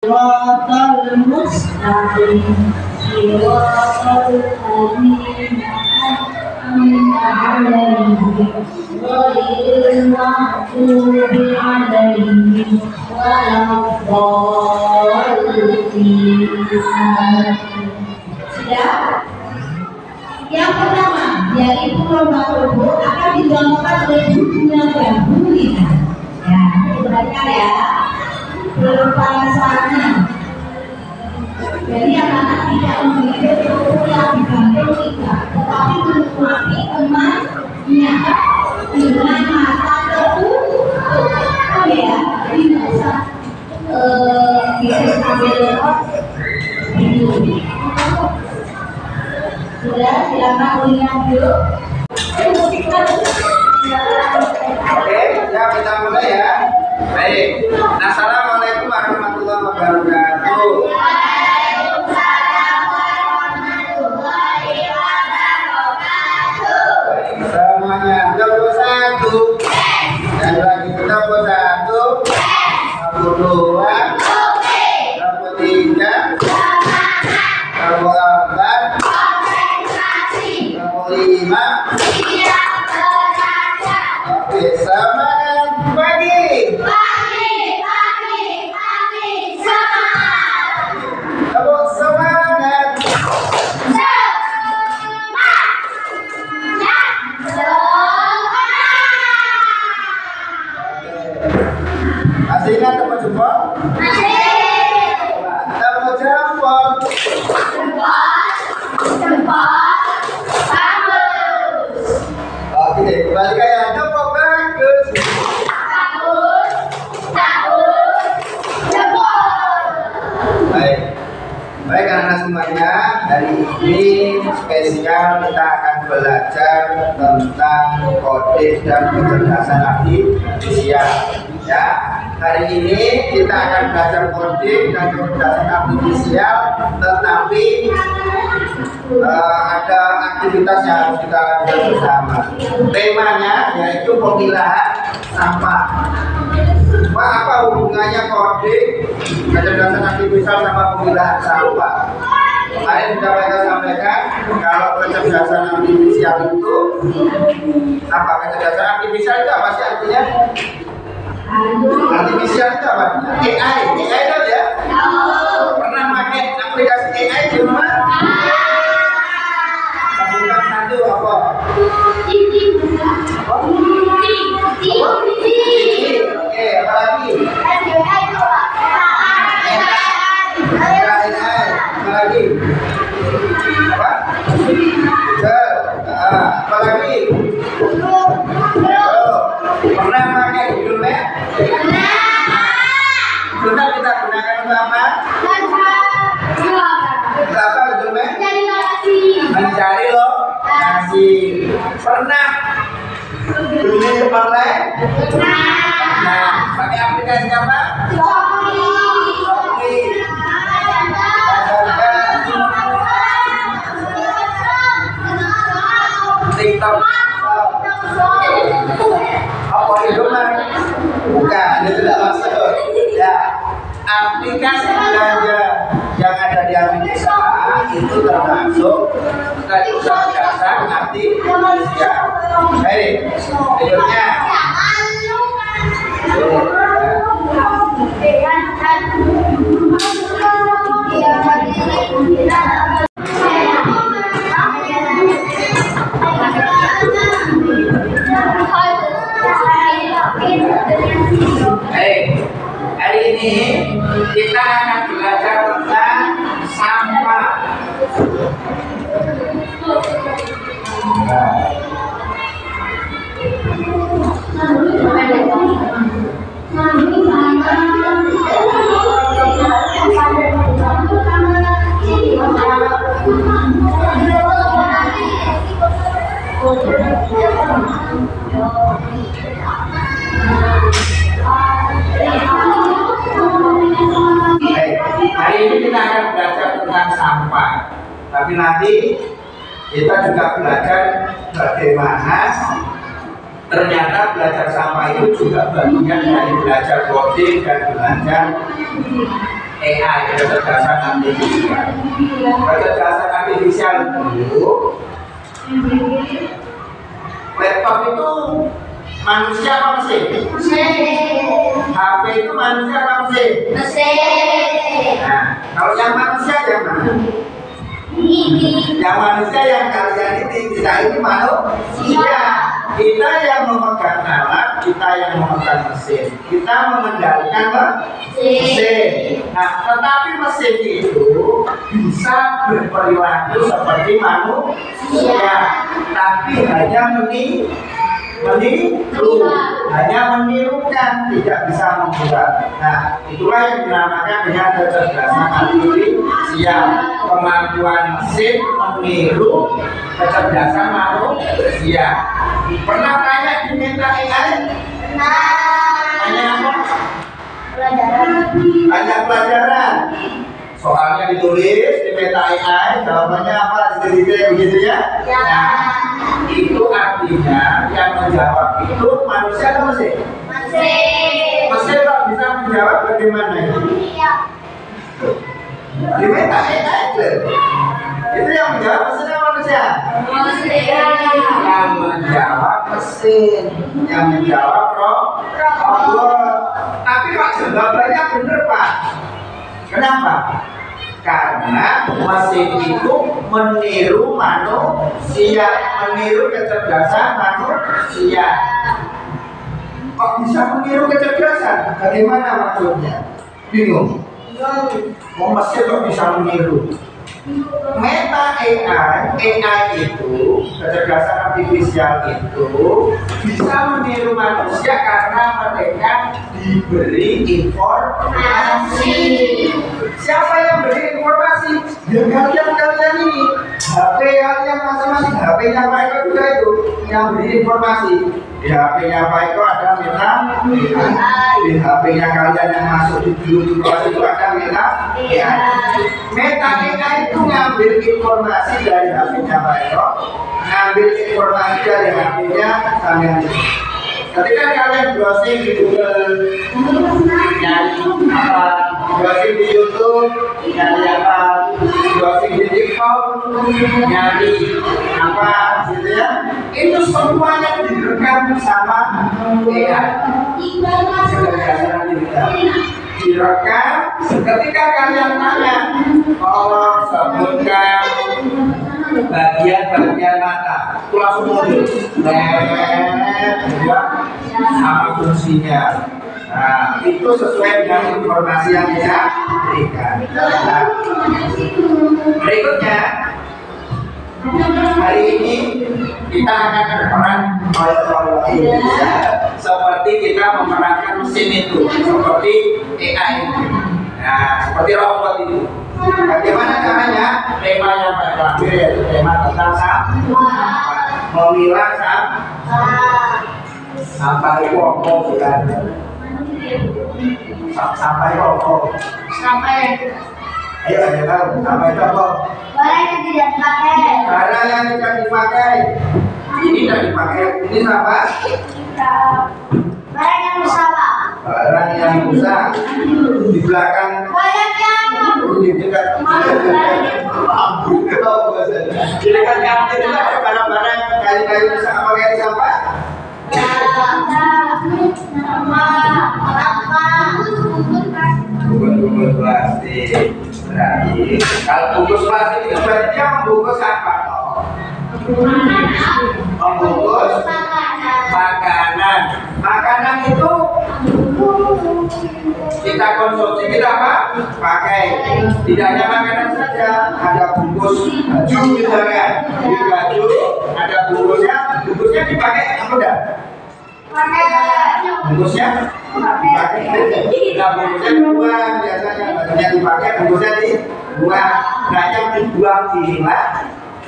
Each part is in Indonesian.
Shiratal mustaqim Shiratal ladzina an'amta 'alaihim ghairil maghdubi 'alaihim waladdallin. Sudah? Yang pertama, yaitu lomba tubuh akan digampangkan oleh bukunya dan bunyinya. Ya, perhatikan ya. Berpasangan. Jadi anak-anak tidak memiliki tubuh yang digantung tidak, tetapi menikmati emasnya dengan mata tertutup. Ya, jadi nggak usah bisa sambil hidup. Sudah, silakan ulinya dulu. Oke, ya kita mulai ya. Baik. Assalamualaikum warahmatullahi wabarakatuh. Waalaikumsalam warahmatullahi wabarakatuh. Baik, semuanya tepuk satu. Dan lagi tepuk satu. Tepuk dua. Tepuk tiga. Tepuk empat. Tepuk lima. Oke, semangat pagi. Tepuk semangat. Masih ingat tepuk jempol? Tepuk jempol. Oke, kembali kayak tepuk bagus. Baik, baik anak semuanya, hari ini spesial kita akan belajar tentang kode dan kecerdasan artifisial. Ya, hari ini kita akan belajar kode dan kecerdasan artifisial, tetapi ada aktivitas yang harus kita lakukan bersama. Temanya yaitu pemilahan sampah. Pak, apa hubungannya kode kecerdasan artifisial sama pemilahan sampah? Kemarin sudah saya sampaikan kalau kecerdasan artifisial itu apa? Kecerdasan artifisial itu apa sih artinya? Artifisial itu apa? AI itu ya? Pernah pakai aplikasi AI di rumah? Sebutkan satu apa? Oke, apa lagi? Apa lagi? Apa? Apa lagi? Pernah pakai Google Map? Sudah kita gunakan untuk apa? Untuk apa Google Map? Mencari lokasi. Pernah beli online? Nah, pakai aplikasi apa? TikTok. Apa itu mas? Bukan, itu tidak masuk. Ya, aplikasi belanja yang ada di Amerika itu termasuk kecerdasan artifisial. Baik, berikutnya. Baik, hari ini kita akan belajar tentang sampah. Hari ini kita akan belajar tentang sampah, tapi nanti kita juga belajar bagaimana ternyata belajar sampah itu juga bagian dari belajar coding dan belajar AI, kecerdasan artifisial. Kecerdasan artifisial itu laptop itu manusia apa mesin? HP itu manusia apa mesin? Nah, kalau yang manusia yang mana? Yang manusia yang kalian ini, kita ini manusia. Kita yang memegang alat, kita yang memegang mesin. Kita mengendalikan mesin. Nah, tetapi mesin itu bisa berperilaku seperti manusia, tapi hanya menirukan, tidak bisa membuat. Nah, itulah yang dinamakan dengan kecerdasan artifisial. Kemampuan mesin meniru kecerdasan manusia. Pernah tanya di Meta AI? Tanya apa? Tanya pelajaran. Soalnya ditulis di Meta AI, jawabannya apa? Detail begitu ya? Nah, itu artinya yang menjawab itu manusia atau mesin? Mesin kok bisa menjawab bagaimana itu? Di Meta AI itu yang menjawab mesin atau manusia? Yang menjawab mesin, yang menjawab robot. Tapi kok jawabannya bener Pak? Kenapa? Karena mesin itu meniru manusia, meniru kecerdasan manusia. Kok bisa meniru kecerdasan? Bagaimana maksudnya? Bingung? Mau mesin kok bisa meniru? Meta AI itu, kecerdasan artifisial itu bisa meniru manusia karena mereka diberi informasi. Siapa yang beri informasi? Ya kalian ini. HP kalian masing-masing, HP-nya Pak Eko juga itu yang beri informasi. Di HP-nya Pak Eko ada Meta AI. Di HP-nya kalian yang masuk di dulu itu ada Meta AI. Meta AI itu ngambil informasi dari HP-nya Pak Eko, ngambil informasi dari HP-nya kalian. Ketika kalian browsing di Google, nyari apa, browsing di YouTube, nyari apa, browsing di TikTok, nyari apa, gitu ya, itu semuanya direkam sama AI. Direkam. Ketika kalian tanya, tolong sebutkan bagian-bagian mata, itu langsung muncul sama fungsinya. Nah, itu sesuai dengan informasi yang kita berikan. Nah, berikutnya hari ini kita akan berperan seperti kita memerankan mesin itu, seperti AI. Nah, seperti robot itu. Bagaimana caranya? Tema yang terakhir yaitu tema tentang sampah. Memilah sampah itu apa bukan? Sampah itu apa? Ayo ada tahu sampah itu apa? Barang yang tidak dipakai. Barang yang tidak dipakai. Ini tidak dipakai. Ini sampah. Barang yang rusak. Barang yang rusak. Di belakang. Barang yang Di dekat. Di dekat kantin itu ada barang-barang kayu-kayu rusak apa kayak sampah? Bungkus plastik. Berarti kalau bungkus plastik itu berarti dia membungkus apa? Membungkus makanan. Makanan itu kita konsumsi, kita apa? Pakai. Tidak hanya makanan saja, ada bungkus baju misalnya. Di baju ada bungkusnya dipakai apa enggak? Bungkusnya dipakai. Nah, bungkusnya dibuang biasanya, bajunya dipakai, bungkusnya dibuang. Nah, yang dibuang inilah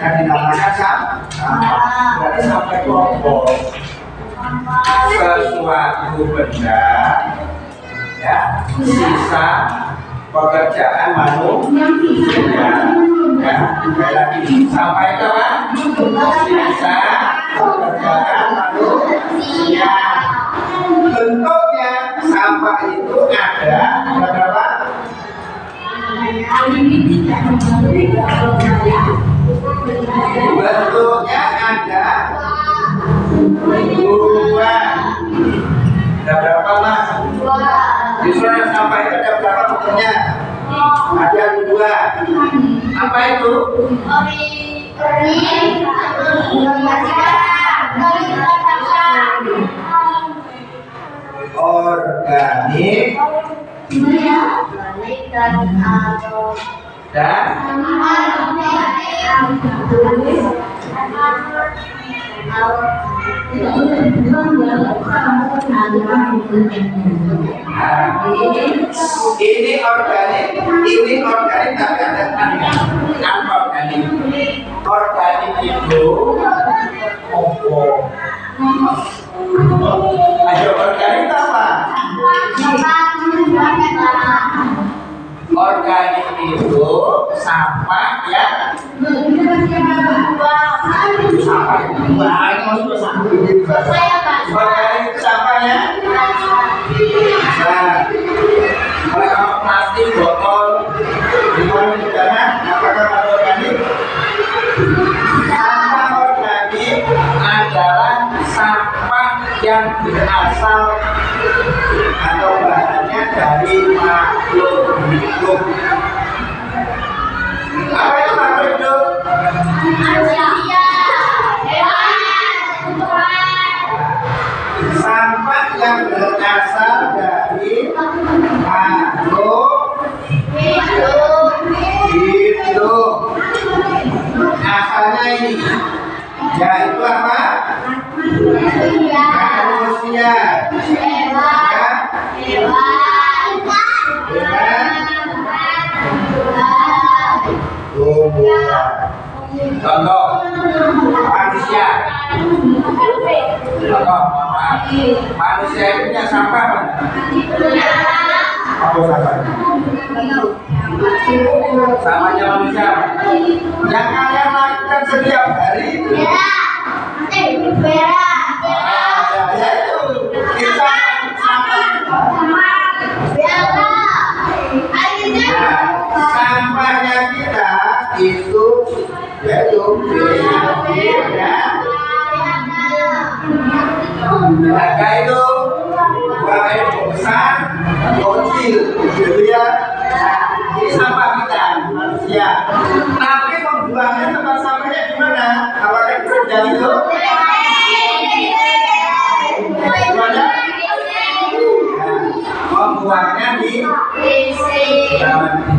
yang dinamakan sampah. Berarti sampah itu apa? Sesuatu benda, ya, sisa pekerjaan manusia. Ya, sekali lagi, sampah itu apa? Sisa pekerjaan manusia. Bentuknya sampah itu ada berapa? Bentuknya ada dua. Ada berapa mas? Di surat sampah itu ada berapa bentuknya? Ada dua. Apa itu? Organik dan ini organik tapi ada anorganik. Organik itu ayo organik apa? Organik itu sampah ya. Sampah itu organik itu sampahnya. Nah, kalau plastik, botol, dimana udara, apakah organik? Sampah organik adalah sampah yang berasal atau bahannya dari makhluk hidup. Apa itu makhluk hidup? Sampah yang berasal dari makhluk hidup. Asalnya ini, yaitu apa? Manusia. Contoh manusia. Contoh manusia itu punya sampah mana? Apa sampah? Sampahnya manusia. Yang kalian lakukan setiap hari itu. Sampahnya kita itu yaitu harga itu buang air besar, kecil, gitu ya. Ini sampah kita manusia. Tapi membuangnya tempat sampahnya di mana? Apakah di jalan itu? Di mana? Membuangnya di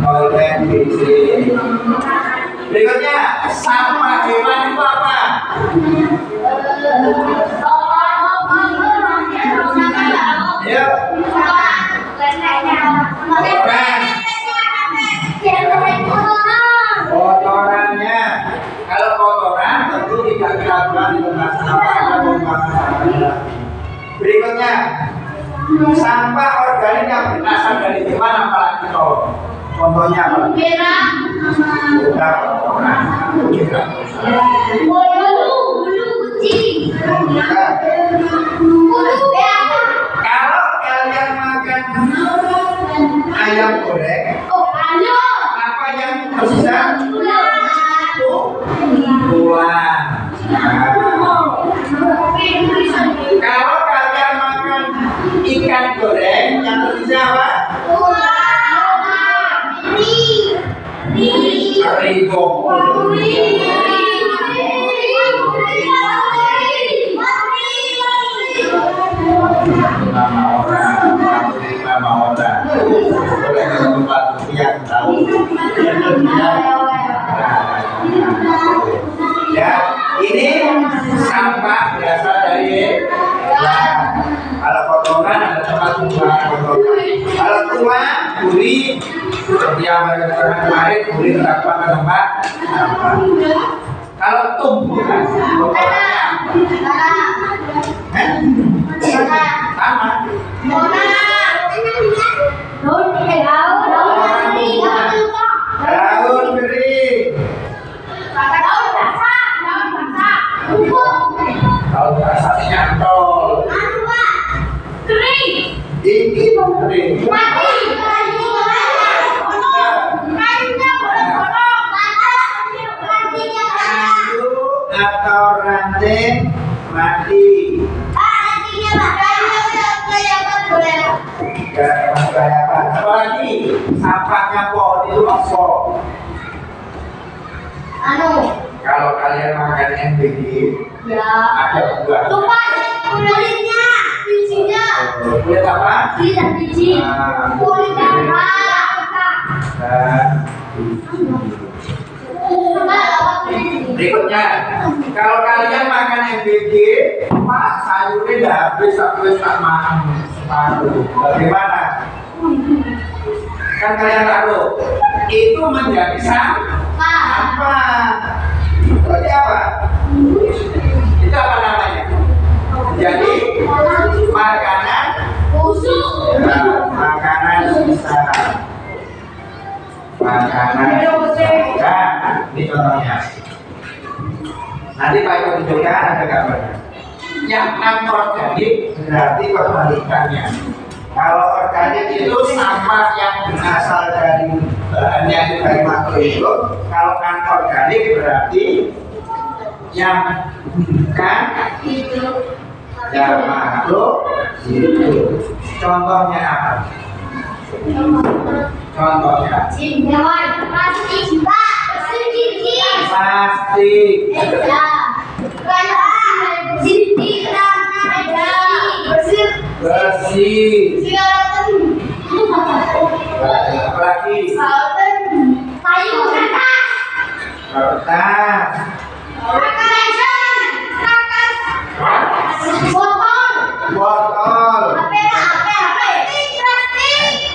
toilet WC. Berikutnya, sampah hewan itu apa? Yuk. Kotorannya, kalau kotoran tentu tidak kita buang di tempat sampah. Berikutnya, sampah organik yang berasal dari hewan apalagi kau? Contohnya apa? Kalau kalian makan ayam goreng, apa yang tersisa? Tulang. Kalau kalian makan ikan goreng, yang tersisa apa? Rigo. Ya, ini sampah berasal dari kalau kotoran ada tempat buang kotoran. Kalau tua, buri seperti yang mereka katakan kemarin, buri terdapat ke tempat sampah. Kalau tumbuhan, kotorannya sama. Daun kering. Daun basah nyantol. Ini kering. sampahnya pohon itu apa? Anu. Kalau kalian makan MBG, Ya. ada buah. Lupa kulitnya, bijinya. Kulit apa? Tidak biji. Kulitnya apa? Berikutnya, kalau kalian makan MBG, Pak, sayurnya udah habis tak makan separuh. Bagaimana? Kan kalian tahu, itu menjadi sampah. Berarti apa? Itu apa namanya? Jadi makanan Busuk. ya, makanan sisa. Makanan sisa. Ini contohnya. Nanti Pak Eko tunjukkan ada gambarnya. Yang non-organik berarti kebalikannya. Kalau organik itu sampah yang berasal dari bahannya itu dari makhluk hidup. Kalau non-organik berarti yang bukan ya makhluk hidup. Contohnya apa? Contohnya Hewan, plastik, Pak. Plastik. plastik. Ya. Kayak plastik, bersih. Bersih. Silakan. Apalagi Kayu, kertas. kertas. Botol. Botol.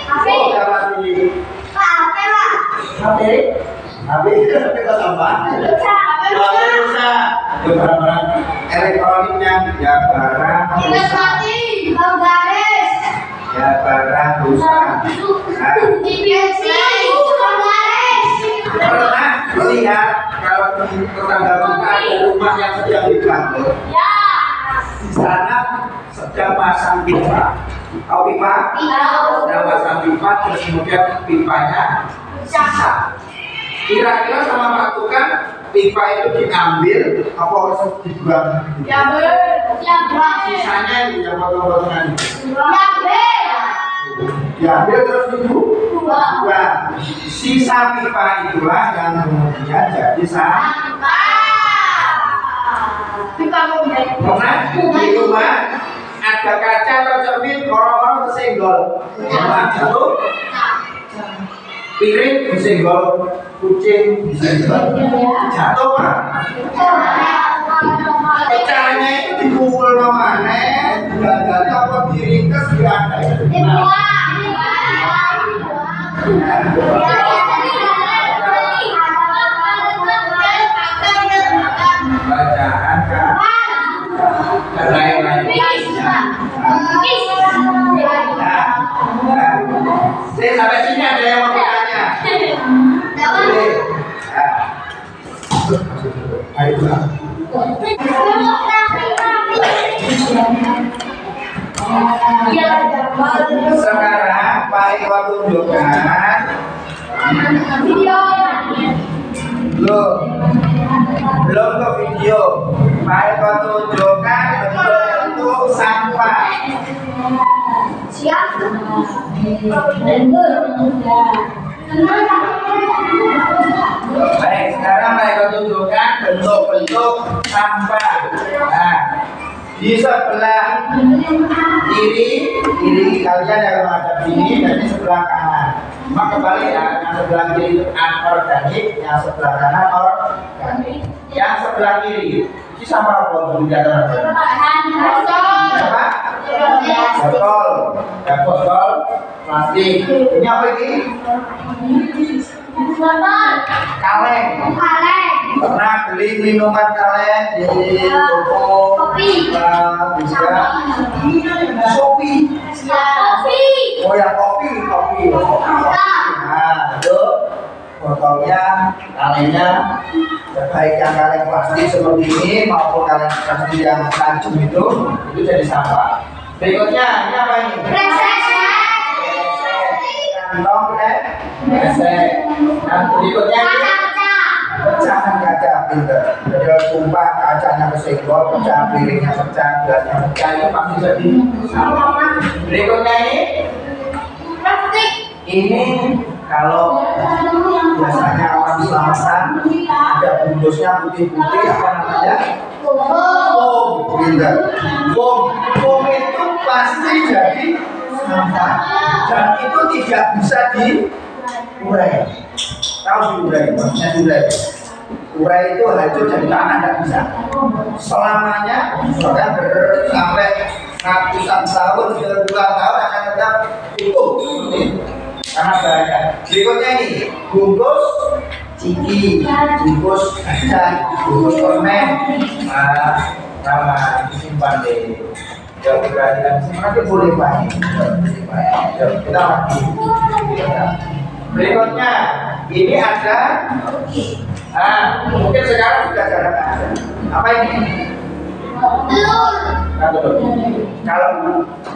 HP. Oh, apa sih? HP itu apa? Kalau rusak, itu barang-barang elektroniknya ya barang rusak. Ya barang rusak. Pernah melihat kalau di tetangga kita ada rumah yang sedang dibangun, di sana sedang pasang pipa. Tahu pipa? Sedang pasang pipa, terus kemudian pipanya sisa. Kira-kira sama Pak Tukang, pipa itu diambil apa harus dibuang? Sisanya yang potong-potongan diambil terus dibuang. Sisa pipa itulah yang kemudian jadi pernah di rumah ada kaca atau cermin, orang-orang tersenggol, jatuh, piring disenggol, kucing disenggol, jatuh Pak. Pecahnya itu dipukul mana? Gagalnya apa diringkas ada itu. Bacaan kan? Dan lain-lain. Saya sampai sini ada yang mau bertanya. Boleh. Ayo. Sekarang Pak Eko tunjukkan belum ke video. Pak Eko tunjukkan bentuk sampah. Siap. Baik, sekarang Pak Eko tunjukkan bentuk-bentuk sampah. Nah, di sebelah kiri kalian yang menghadap sini dan di sebelah kanan. Maka kembali ya, yang sebelah kiri itu anorganik, yang sebelah kanan organik. Yang sebelah kiri ini sampah apa dulu di antara? Apa? Botol, ya botol plastik. Ini apa ini? Kaleng. Pernah beli minuman kaleng di toko bisa Shopee. Oh ya kopi. Nah itu botolnya, kalengnya, baik yang kaleng plastik seperti ini maupun kaleng plastik yang tajam itu jadi sampah. Berikutnya ini apa ini? Kantong kresek. Dan berikutnya ini pecahan kaca pinter. Jadi tumpah kacanya kesenggol, pecah piringnya pecah, gelasnya pecah, itu pasti jadi sampah. Berikutnya ini Kalau biasanya orang selamatan ada bungkusnya putih-putih, apa namanya? Foam, gitu. Foam itu pasti jadi sampah dan itu tidak bisa diurai. Tahu diurai? Maksudnya diurai. Urai itu hancur jadi tanah, tidak bisa. Selamanya bahkan sampai ratusan tahun, ribuan tahun akan tetap utuh. Karena bahaya. Berikutnya ini bungkus ciki, bungkus kacang, bungkus permen. Sama simpan di jauh berada. Nanti boleh banyak. Kita lagi. Berikutnya ini ada. Mungkin sekarang sudah jarang ada. Apa ini? Telur. Kalau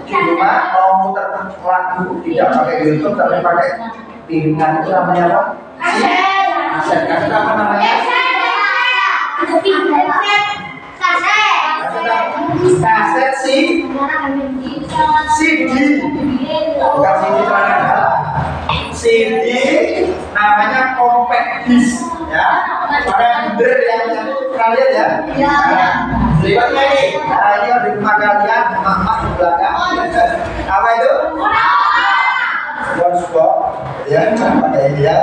di rumah mau muter lagu tidak pakai YouTube tapi pakai piringan itu namanya apa? Kaset. Kaset apa namanya? Kaset CD. Bukan CD celana dalam. CD namanya compact disc, ya. Para bener yang kalian ya. Berikutnya ini, ini di rumah kalian, emak di belakang. Apa itu? SpongeBob, ya, pakai ya.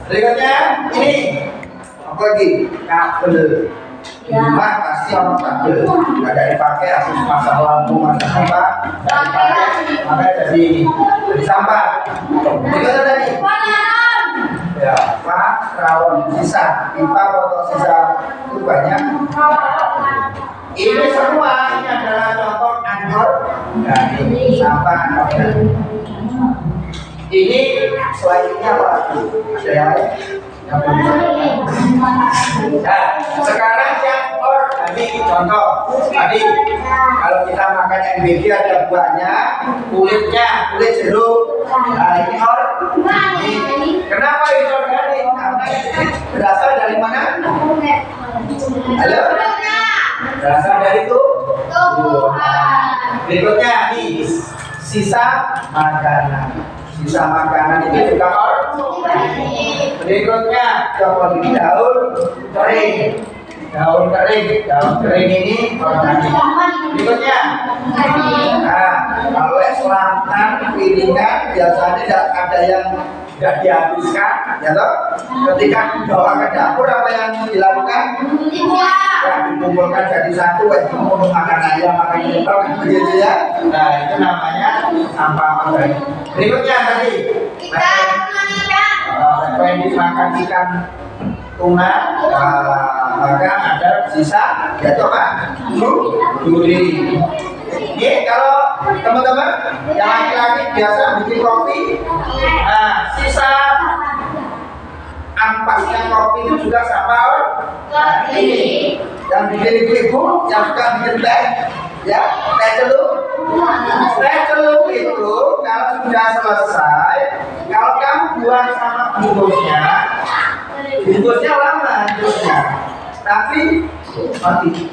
Berikutnya ini, apa lagi? Kabel. Di rumah pasti orang kabel. Ada dipakai, harus pasang lampu, pasang apa? Dipakai, makanya jadi sampah. Berikutnya tadi. Ya, Pak, rawon sisa, pipa atau sisa itu banyak. Ini semua ini adalah contoh anorganik sampah anorganik. Ini selanjutnya apa lagi? Ada yang lain? Nah, sekarang yang organik contoh tadi kalau kita makan MBG ada buahnya, kulit jeruk. Nah, ini organik. Kenapa ini organik? Karena ini berasal dari mana? Halo? Berasal dari tumbuhan. Berikutnya nih sisa makanan. Sisa makanan itu juga organik. Berikutnya daun kering. Daun kering ini organik. Berikutnya, nah kalau selatan piringan biasanya ada yang tidak dihabiskan, ya toh? Ketika dibawa ke dapur apa yang dilakukan? Ya dikumpulkan jadi satu, untuk makan ayam, makan ikan, begitu ya. Nah itu namanya sampah organik. Berikutnya tadi, selain dimakan ikan tuna, maka ada sisa, yaitu apa? Duri. Ini kalau teman-teman yang laki-laki biasa bikin kopi, nah sisa ampasnya kopi itu juga sampah organik. Yang bikin ibu, yang suka bikin teh, ya teh celup. Teh celup itu kalau sudah selesai, kalau kamu buang sama bungkusnya lama terusnya, tapi mati.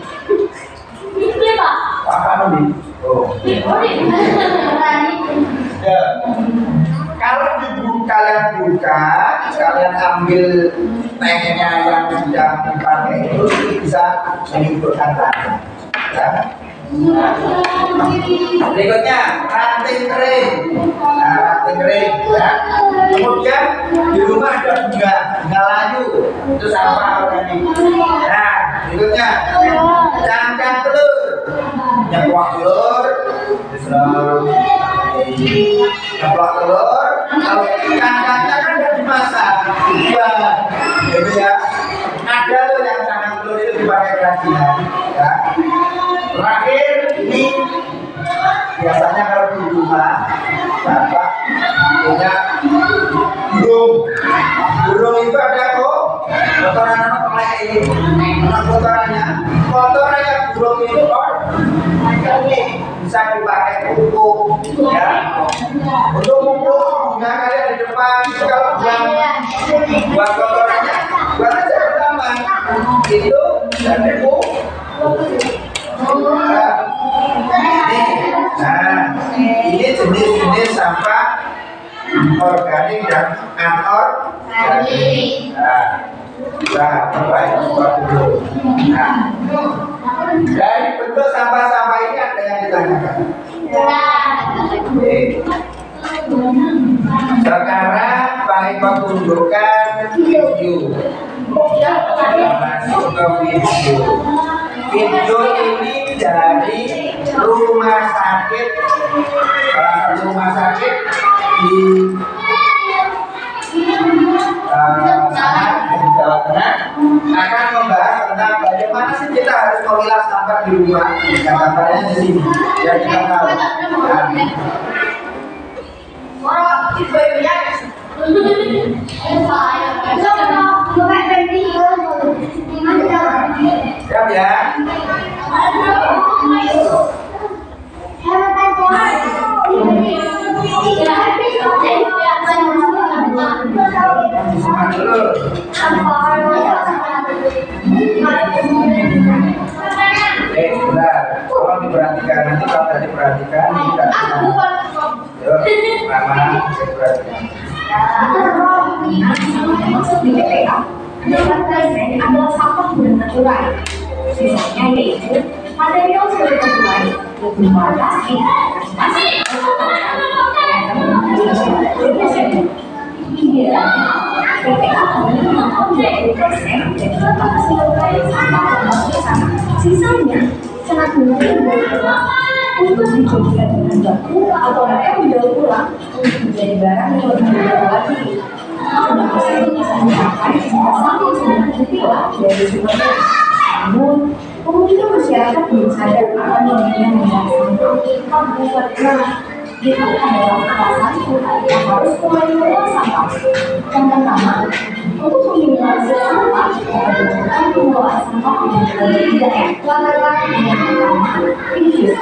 Apa nih? Oh. Ya. Kalau kalian buka, kalian ambil tehnya yang sudah dipakai itu bisa menimbulkan racun. Ya. Berikutnya ranting kering. Nah, ranting kering ya. Kemudian di rumah ada bunga layu, itu sampah organik. Nah, berikutnya cangkang telur, nyeplak telur, nyeplak telur. Kalau cangkangnya kan udah dimasak, ya, gitu ya. Ada loh yang cangkang telur itu dipakai kerajinan, ya. Terakhir ini biasanya kalau di rumah bapak punya burung itu ada kok kotoran ini kotorannya burung itu bisa dipakai pupuk ya untuk pupuk nggak kalian di depan kalau buat kotorannya buat aja pertama itu dari pupuk. Nah, ini jenis-jenis sampah organik dan anorganik. Nah, dari bentuk sampah-sampah ini ada yang ditanyakan. Oke. Sekarang Pak Eko tunjukkan video. Masuk ke video. Video ini dari rumah sakit, salah satu rumah sakit di Jawa Tengah, akan membahas tentang bagaimana sih kita harus memilah sampah di rumah. Dan gambarnya di sini, ya kita tahu. Siap ya? Semangat dulu. Sebentar, tolong diperhatikan. Nanti kalau tadi diperhatikan, tidak. Yuk, Mama, saya perhatikan. Maksud di TPA adalah sampah mudah terurai. Sisanya yaitu material sudah terurai, berupa plastik, TPA hanya 60% dari kapasitas terurai sampah plastik sama. Sisanya sangat mungkin untuk dijadikan bahan baku atau mereka mendaur ulang untuk menjadi barang yang lebih mudah lagi. Sudah itu bisa mencapai sampai 9 kilo dari sumbernya. Namun, kemudian masyarakat belum sadar akan pentingnya membuang sampah. Nah, itu adalah salah satu yang harus mulai mengolah sampah. Yang pertama, untuk meminimalisir sampah, kita butuhkan pengelolaan sampah dengan tidak yang pertama, infus,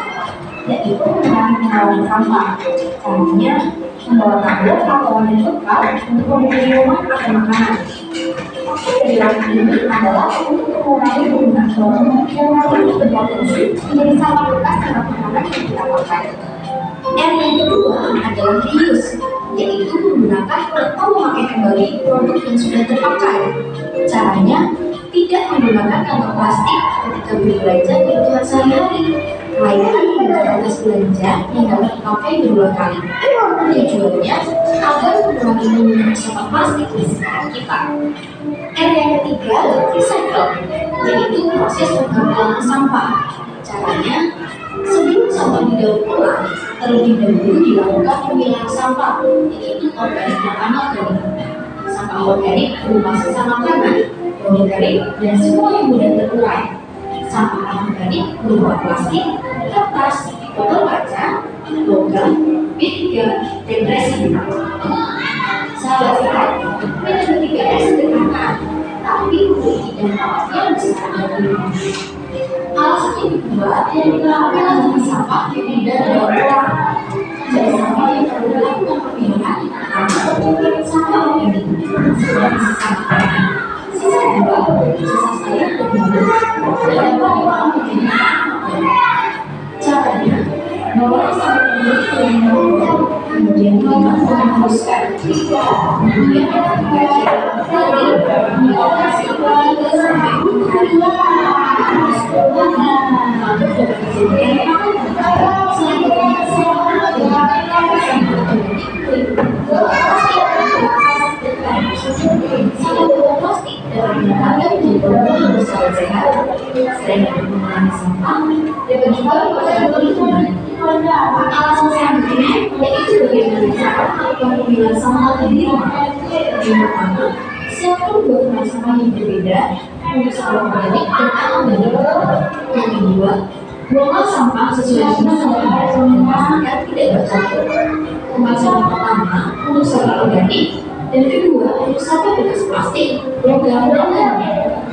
yaitu mengurangi sampah. Caranya membawa tablet atau wadah bekal untuk membeli rumah atau makanan. Dari langkah ini adalah untuk mengurangi penggunaan barang yang lalu berpotensi menjadi sampah bekas dan makanan yang kita pakai. Yang kedua adalah reuse, yaitu menggunakan atau memakai kembali produk yang sudah terpakai. Caranya tidak menggunakan kantong plastik ketika berbelanja kebutuhan sehari-hari, melainkan menggunakan tas belanja yang dapat dipakai berulang kali. Tujuannya agar mengurangi penggunaan sampah plastik di sekitar kita. Yang ketiga, recycle, yaitu proses pengambilan sampah. Caranya, sebelum sampah didaur ulang, terlebih dahulu dilakukan pemilahan sampah, yaitu organik dan anorganik. Sampah organik berupa sisa makanan, produk kering, dan semua yang mudah terurai. Sampah anorganik berupa plastik, kertas, botol kaca, logam, B3, dan resin. Sahabat sehat, metode 3S sederhana, tapi memiliki dampak yang besar bagi lingkungan. Alasan yang kedua, yang dilakukan dengan sampah yang tidak daur ulang. Jadi sampah yang perlu dilakukan pemilihan karena mungkin sampah organik seperti sisa makanan, sisa buah, sisa sayur dan buah dapat diolah menjadi caranya bawa sampah organik ke dalam kemudian menghapuskan, kemudian dioperasi 3 sampai 4 hari. Alasan selanjutnya yaitu bagaimana cara melakukan pemilahan sampah di rumah. Yang pertama, siapkan 2 tempat sampah yang berbeda untuk sampah organik dan anorganik. Yang kedua, buanglah sampah sesuai jenis sampah dan pastikan tidak bercampur. Tempat sampah pertama untuk sampah organik dan kedua untuk sampah bekas plastik, logam dan lainnya.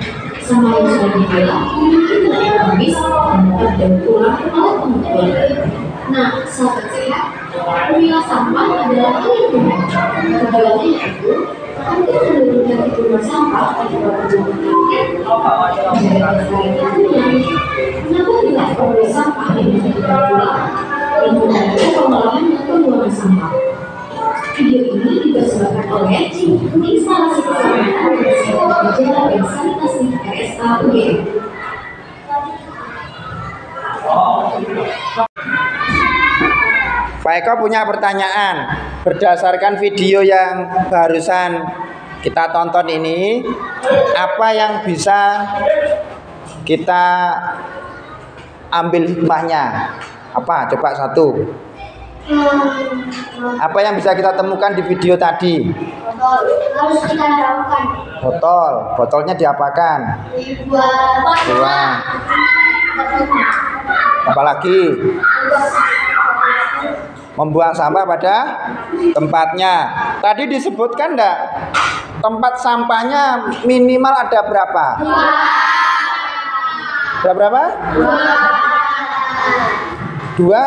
Sampah yang sudah dipilah memiliki nilai habis dan dapat didaur ulang oleh pengepul. Nah, sahabat sehat, memilah sampah adalah lingkungan. Keduanya yaitu untuk menurunkan volume sampah akibat perjalanan akhir, menjaga kelestarian lingkungan, menambah nilai sampah yang bisa didaur ulang, dan membantu pengolahan dan pembuangan sampah. Video ini dipersembahkan oleh tim Instalasi Balai Sanitasi RSAUG. Pak Eko punya pertanyaan. Berdasarkan video yang barusan kita tonton ini, apa yang bisa kita ambil hikmahnya? Apa? Coba satu. Apa yang bisa kita temukan di video tadi? Botol harus kita lakukan. Botol. Botolnya diapakan? Buang. Apalagi? Membuang sampah pada tempatnya. Tadi disebutkan enggak? Tempat sampahnya minimal ada berapa? Berapa? Dua?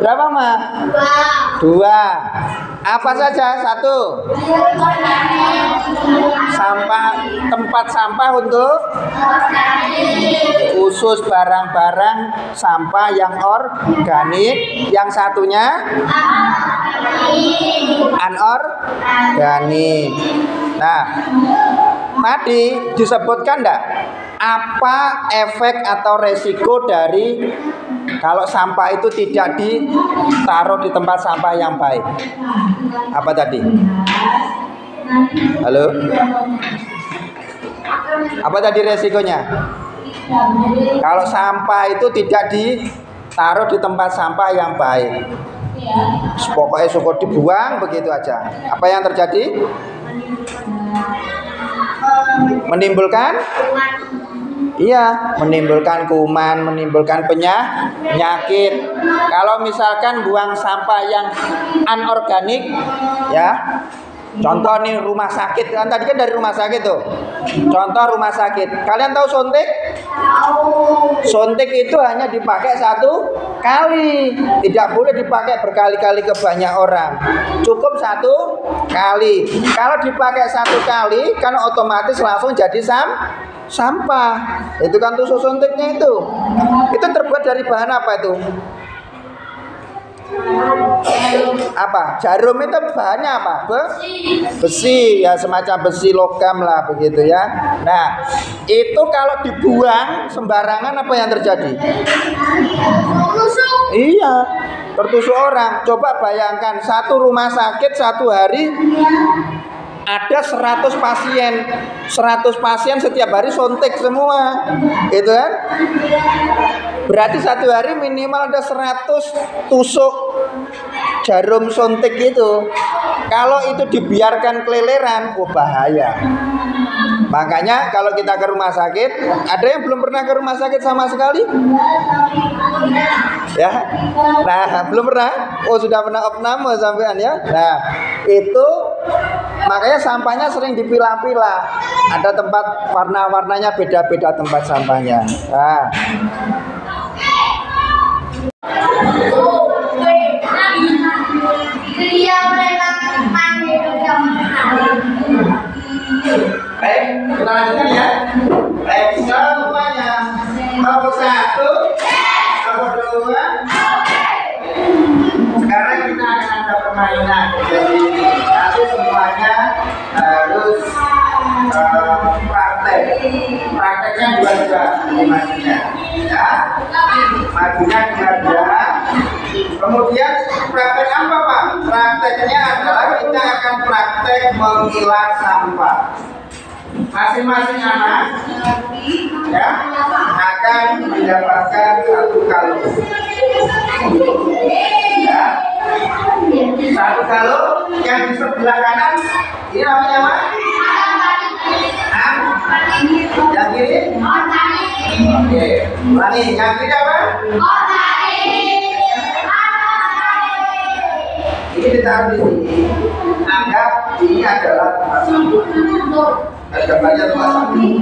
Berapa, Ma? Dua. Apa saja? Satu. Sampah, tempat sampah untuk khusus barang-barang sampah yang organik. Yang satunya anorganik. Nah, tadi disebutkan enggak apa efek atau resiko dari kalau sampah itu tidak ditaruh di tempat sampah yang baik? Apa tadi? Halo? Apa tadi resikonya? Kalau sampah itu tidak ditaruh di tempat sampah yang baik, pokoknya syukur dibuang begitu aja. Apa yang terjadi? Menimbulkan? Iya, menimbulkan kuman, menimbulkan penyakit. Kalau misalkan buang sampah yang anorganik, ya, contoh nih rumah sakit, kan tadi kan dari rumah sakit tuh. Contoh rumah sakit. Kalian tahu suntik? Suntik itu hanya dipakai satu kali, tidak boleh dipakai berkali-kali ke banyak orang. Cukup satu kali. Kalau dipakai satu kali, kan otomatis langsung jadi sampah. Itu kan tusuk suntiknya itu. Itu terbuat dari bahan apa itu? Apa? Jarum itu bahannya apa? Besi, ya semacam besi logam lah begitu ya. Nah, itu kalau dibuang sembarangan apa yang terjadi? Iya, tertusuk orang. Coba bayangkan satu rumah sakit satu hari ada 100 pasien. 100 pasien setiap hari suntik semua. Itu kan? Berarti satu hari minimal ada 100 tusuk jarum suntik itu. Kalau itu dibiarkan keleleran, oh bahaya. Makanya kalau kita ke rumah sakit, ada yang belum pernah ke rumah sakit sama sekali? Ya. Nah, belum pernah? Oh, sudah pernah opname sampean ya. Nah, itu makanya sampahnya sering dipilah-pilah. Ada tempat warna-warnanya beda-beda tempat sampahnya. Nah. Baik, kita lanjutkan ya. Baik, semuanya. Nomor 1, nomor 2. Sekarang kita akan ada permainan. Jadi nanti semuanya harus praktek. Prakteknya dua-dua majunya. Ya, majunya dua-dua. Kemudian praktek apa, Pak? Prakteknya adalah kita akan praktek memilah sampah. Masing-masing anak ya akan mendapatkan satu kalung. Ya, satu kalung yang di sebelah kanan ini namanya apa? Yang kiri? Oke. Ulangi, yang kiri apa? Ini ditaruh di sini. Anggap ini adalah tempat sampah. Ada banyak tempat sampah.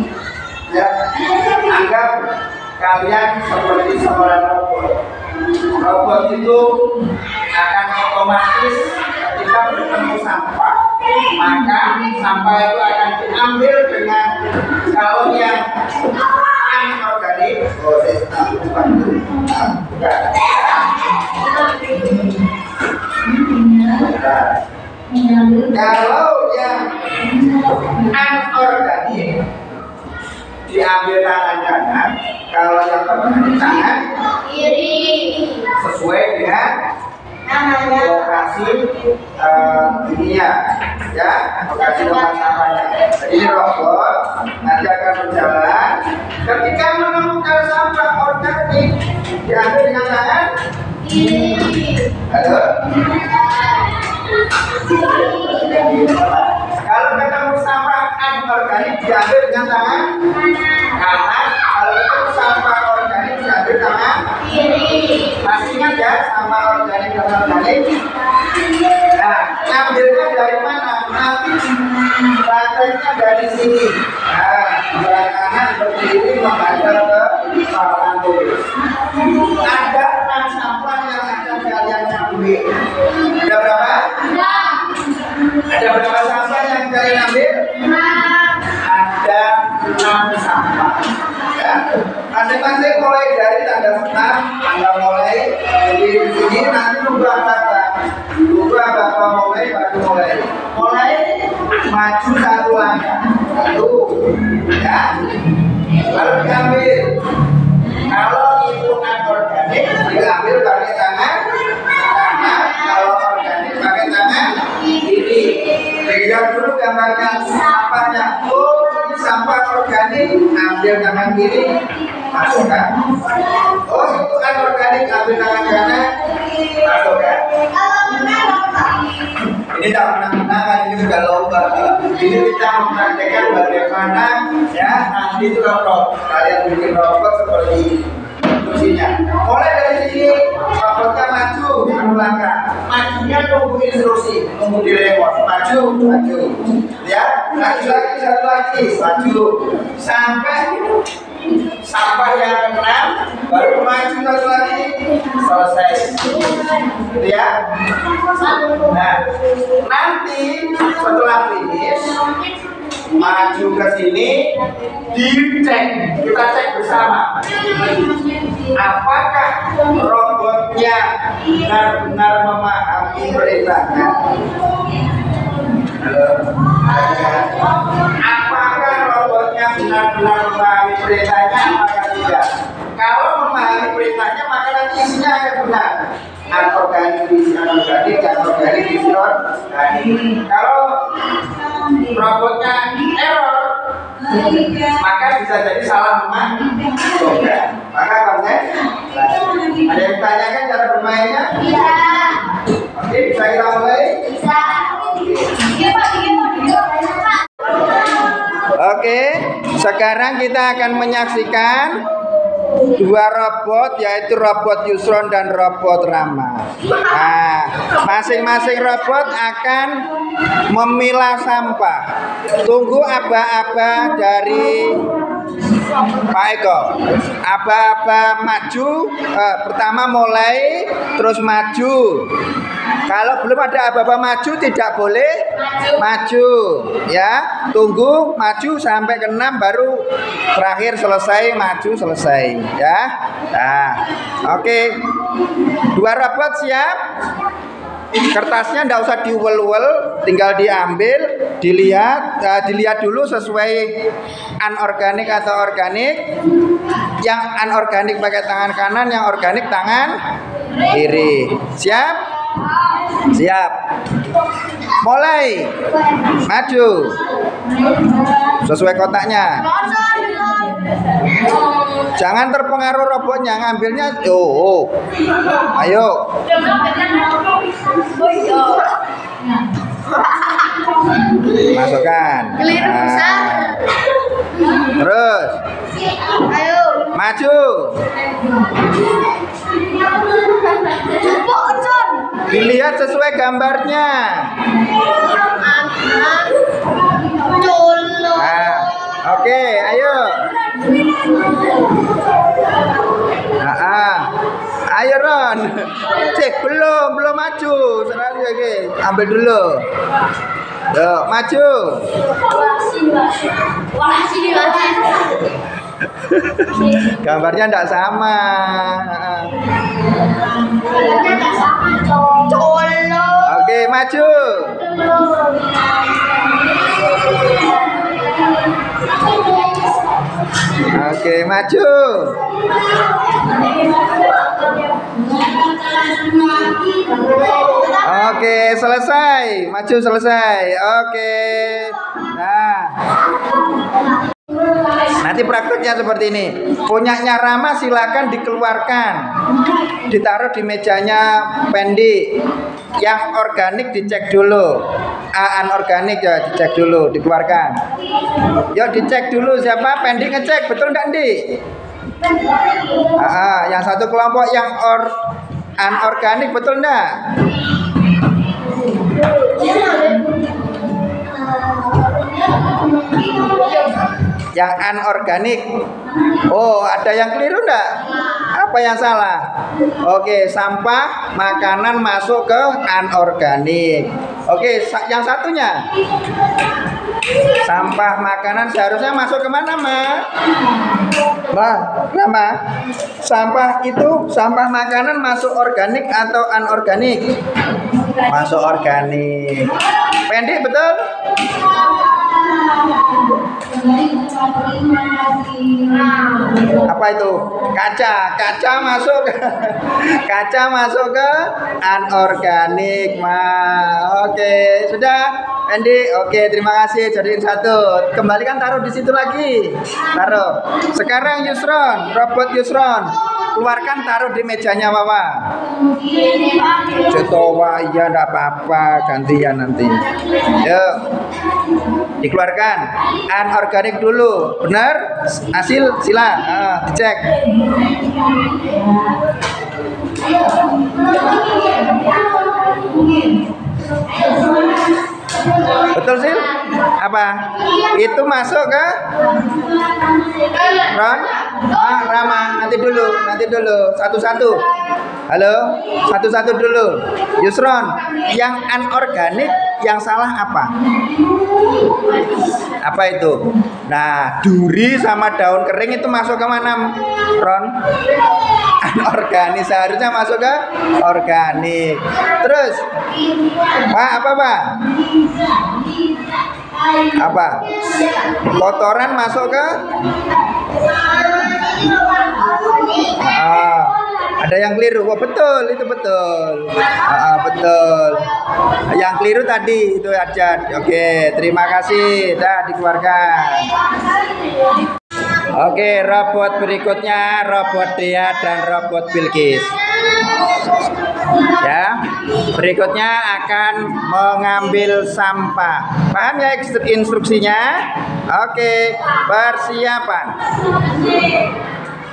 Ya, anggap kalian seperti seorang robot. Robot itu akan otomatis ketika bertemu sampah, maka sampah itu akan diambil dengan kalung yang anorganik. Oh, saya bukan itu. Bukan. Kalau yang anorganik diambil tangan kanan, kalau yang organik tangan Kiri. sesuai dengan Namanya. lokasi ininya, ya, lokasi tempat sampahnya. Jadi ini robot nanti akan berjalan. Ketika menemukan sampah organik, diambil dengan tangan. Kiri. Halo. Kalau ketemu sampah anorganik, diambil dengan tangan kanan. Kalau ketemu sampah organik, diambil tangan Kiri. masih ingat ya sampah organik dan anorganik? Nah, ngambilnya dari mana? Nanti prakteknya dari sini. Nah, sebelah kanan berdiri menghadap ke papan tulis. Ada 6 sampah yang akan kalian ambil. Ada berapa? Ada berapa sampah yang kalian ambil? Ada 6 sampah. Ya. Masing-masing mulai dari tanda senang, Anda mulai di sini nanti ubah kata, mulai baru mulai maju 1 langkah, 1, ya, lalu diambil. Kalau itu anorganik diambil pakai tangan kanan, kalau organik pakai tangan kiri. Lihat dulu gambarnya sampahnya. Oh, ini sampah organik, ambil tangan kiri, masukkan. Oh, itu anorganik, ambil tangan kanan, masukkan. Ini tak menang-menangan, ini sudah lomba. Ini kita mempraktekkan bagaimana ya nanti itu robot. Kalian bikin robot seperti fungsinya. Mulai dari sini robotnya maju 1 langkah. Majunya tunggu instruksi, tunggu di remote. Maju. Ya, lagi-lagi 1 lagi, maju. Sampai sampah yang ke-6 baru maju 1 lagi, selesai. Gitu ya. Nah, nanti setelah finish maju ke sini, dicek, kita cek bersama apakah robotnya benar-benar memahami perintahnya. Apakah robotnya benar-benar memahami perintahnya? Maka tidak. Kalau memahami perintahnya, maka nanti isinya akan benar. Anorganik diisi anorganik, anorganik diisi organik. Kalau robotnya error, maka bisa jadi salah memahami. Maka konsep, ada yang ditanyakan cara bermainnya? Iya. Oke, bisa kita mulai? Bisa. Oke, sekarang kita akan menyaksikan 2 robot, yaitu robot Yusron dan robot Rama. Nah, masing-masing robot akan memilah sampah. Tunggu aba-aba dari Pak Eko. Aba-aba maju, pertama mulai, terus maju. Kalau belum ada aba-aba maju tidak boleh maju, ya. Tunggu maju sampai ke-6 baru terakhir selesai, maju selesai, ya. Nah, oke. 2 robot siap. Kertasnya tidak usah diuel-uel, tinggal diambil, dilihat dulu sesuai anorganik atau organik. Yang anorganik pakai tangan kanan, yang organik tangan kiri. Siap? Siap. Mulai. Maju. Sesuai kotaknya. Jangan terpengaruh robotnya, ngambilnya. Oh. Ayo. Masukkan. Nah. Terus. Ayo. Maju. Dilihat sesuai gambarnya. Nah, oke, ayo. Ayo Ron. Belum maju. Serang lagi. Ambil dulu. Yuk, maju. Gambarnya tidak sama. Oke, maju. Oke, maju. Oke, selesai. Maju, selesai. Oke. Nah, nanti prakteknya seperti ini. Punyanya Rama silakan dikeluarkan, ditaruh di mejanya Pendi. Yang organik dicek dulu. Anorganik ya dicek dulu, dikeluarkan. Yo dicek dulu siapa? Pendi ngecek betul nggak Di? Yang satu kelompok yang anorganik betul nggak? Yang anorganik. Oh, ada yang keliru enggak? Apa yang salah? Oke, sampah makanan masuk ke anorganik. Oke, yang satunya. Sampah makanan seharusnya masuk ke mana, Ma? Rama, sampah itu sampah makanan masuk organik atau anorganik? Masuk organik. Pendek betul? Apa itu? Kaca masuk kaca masuk ke anorganik, Ma. Oke, sudah Andy. Oke, terima kasih. Jadiin satu. Kembalikan, taruh di situ lagi. Taruh. Sekarang Yusron, robot Yusron. Keluarkan, taruh di mejanya Wawa. Cetowa, iya enggak apa-apa, gantian nanti. Yuk. Dikeluarkan. Anorganik dulu. Benar? Hasil sila. Dicek. Betul sih? Apa? Itu masuk ke Ron? Rama, nanti dulu. Satu-satu. Halo, satu-satu dulu. Yusron, yang anorganik yang salah apa? Apa itu? Nah, duri sama daun kering itu masuk ke mana, Ron? Anorganik, seharusnya masuk ke organik. Terus, Pak, apa Pak? Apa? Kotoran masuk ke? Ada yang keliru. Oh, betul, itu betul. Betul. Yang keliru tadi itu aja. Oke, terima kasih. Dah dikeluarkan. Oke, robot berikutnya robot Dea dan robot Bilkis. Ya, berikutnya akan mengambil sampah. Paham ya instruksinya? Oke, persiapan.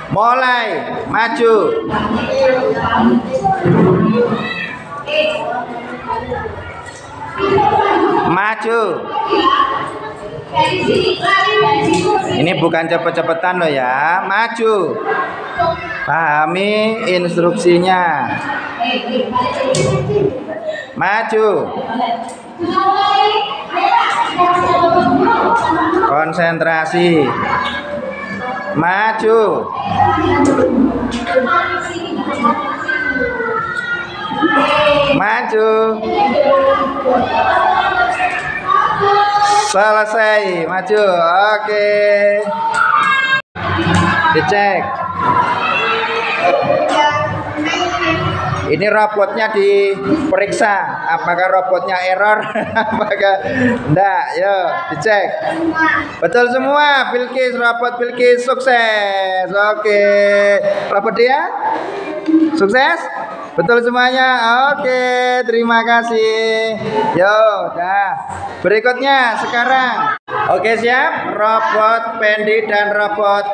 Mulai, maju. Maju. Ini bukan cepet-cepetan loh ya. Maju. Pahami instruksinya. Maju. Konsentrasi. Maju. Maju. Selesai, maju. Oke. Dicek. Ini robotnya diperiksa, apakah robotnya error, apakah enggak. Yo, dicek. Betul semua, Bilkis, robot Bilkis sukses. Oke. Robot dia sukses? Betul semuanya. Oke, terima kasih. Yo, dah. Berikutnya sekarang. Oke, siap? Robot Pendi dan robot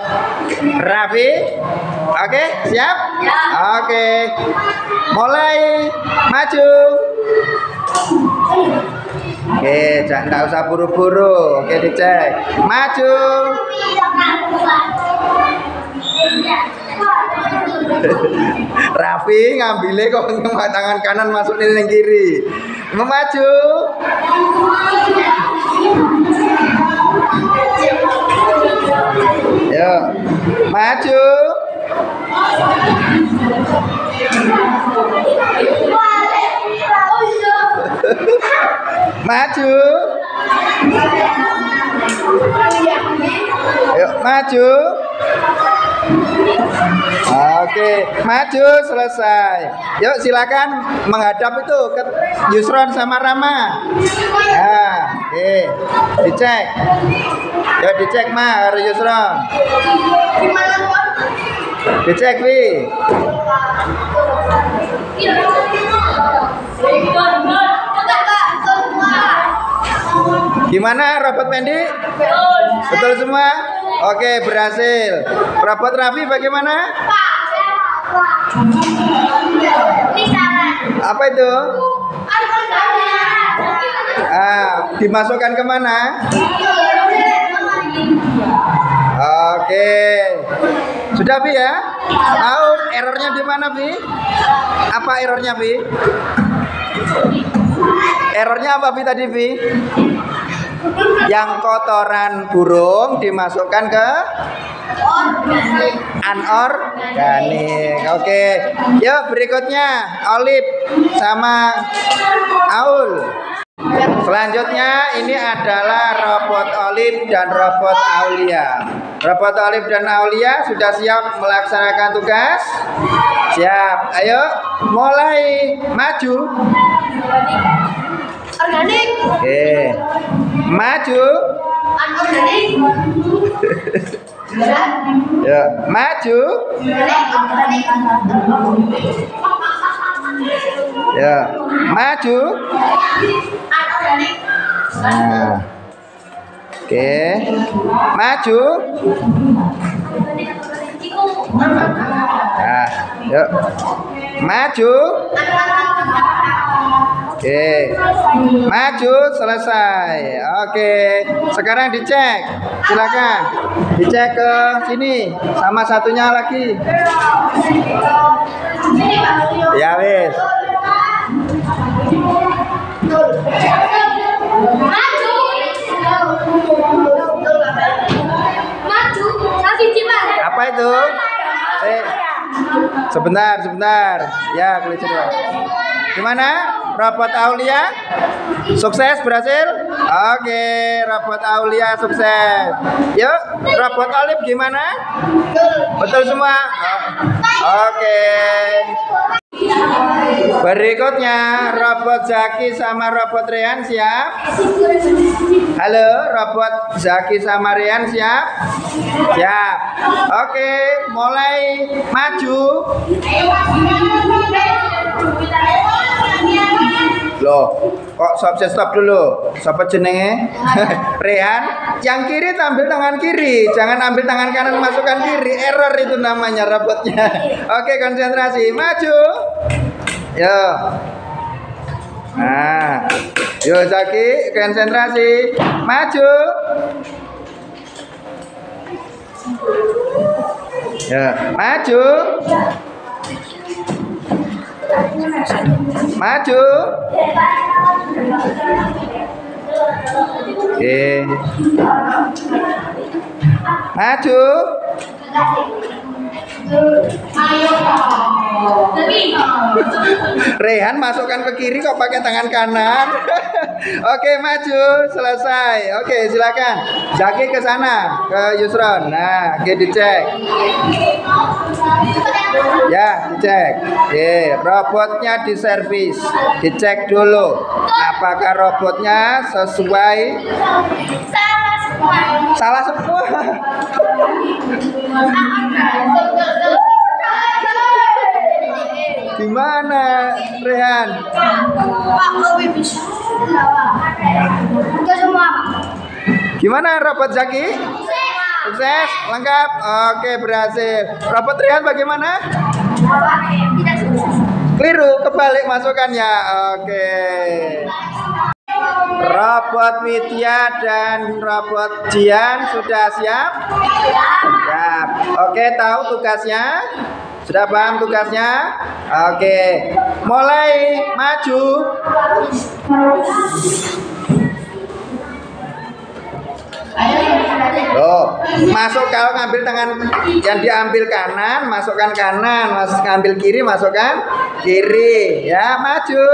Raffi. Oke, siap? Ya. Oke. Mulai, maju. Oke, jangan usah buru-buru. Oke, dicek. Maju. Raffi ngambilnya kok tangan kanan masukin yang kiri. Memaju. Yo, maju. Maju. Yuk, maju. Oke, maju, selesai. Yuk, silakan menghadap itu ke Yusron sama Rama. Nah, oke, dicek. Yuk, dicek mah, Yusron. Dicek, Wi. Gimana robot Pendi? Betul semua? Oke, berhasil. Robot Raffi bagaimana? Apa itu? Dimasukkan kemana? Oke. Sudah, Bi ya? Tahu errornya di mana, Bi? Apa errornya, Bi? Errornya apa, Bi tadi, Bi? Yang kotoran burung dimasukkan ke anorganik. Oke. Yuk, berikutnya Olip sama Aul. Selanjutnya ini adalah robot Olip dan robot Aulia. Robot Olip dan Aulia sudah siap melaksanakan tugas? Siap. Ayo, mulai maju. Organik. Oke. Maju. Anorganik. Ya, maju. Organik. Ya, maju. Anorganik. Nah. Oke. Maju. Nah, yuk. Maju. Oke. Maju, selesai. Oke. Sekarang dicek. Silakan. Dicek ke sini sama satunya lagi. Ya, wis. Maju. Maju. Kasih cipat. Apa itu? Sebentar. Ya, boleh coba. Gimana? Robot Aulia sukses, berhasil? Oke, robot Aulia sukses. Yuk, robot Olip gimana? Betul semua? Oke. Berikutnya robot Zaki sama robot Rehan siap? Halo, robot Zaki sama Rehan siap? Siap. Oke, mulai maju. Loh, kok stop dulu? Siapa jenenge? Rehan, yang kiri ambil tangan kiri, jangan ambil tangan kanan masukkan kiri. Error itu namanya robotnya. Oke, konsentrasi, maju. Yo. Nah, yo Zaki, konsentrasi, maju. Ya, maju. Maju. Oke. Maju. Rehan masukkan ke kiri kok pakai tangan kanan. Oke, maju, selesai. Oke, silakan. Zaki ke sana, ke Yusron. Nah, oke, dicek. Ya, dicek. Oke, robotnya diservis. Dicek dulu apakah robotnya sesuai. Salah semua. Gimana, Rehan? Pak, lebih bisa. Enggak semua, Pak. Gimana robot Zaki? Sukses, lengkap. Oke, berhasil. Robot Rehan bagaimana? Tidak sukses. Keliru, kebalik masukannya. Oke. Robot Widya dan robot Jian sudah siap? Siap. Oke, tahu tugasnya? Sudah paham tugasnya? Oke. Mulai maju. Loh, masuk kalau ngambil tangan yang diambil kanan, masukkan kanan, ngambil kiri, masukkan kiri. Ya, maju.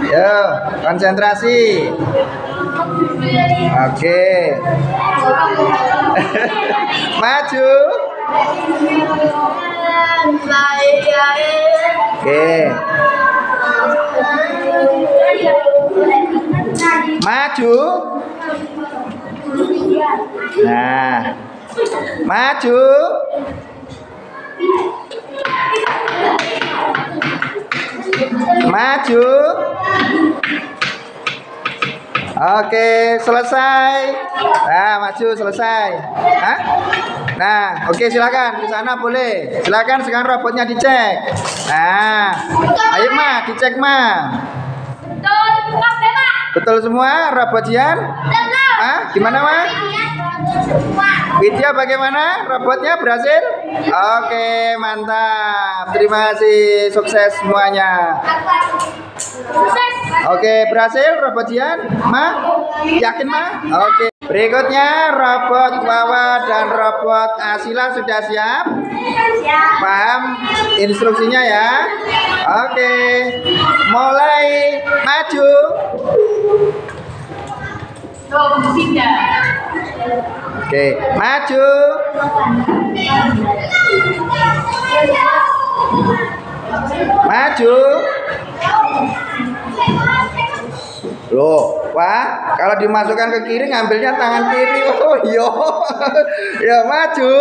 Yo, konsentrasi. Oke. Maju. Oke. Maju. Nah. Maju. Maju. Oke, selesai. Nah, maju selesai. Hah? Nah, oke silakan di sana boleh. Silakan sekarang robotnya dicek. Nah, ayo Ma, dicek Ma. Betul semua robot Jian? Hah? Gimana Ma? Widya bagaimana? Robotnya berhasil? Oke, mantap. Terima kasih, sukses semuanya. Oke, berhasil robot Jian? Ma? Yakin Ma? Oke. Berikutnya robot Wawa dan robot Asila sudah siap? Paham instruksinya ya? Oke. Mulai maju. Oke, maju. Maju. Loh, Wah, kalau dimasukkan ke kiri ngambilnya tangan kiri. Oh, iya. Ya, maju.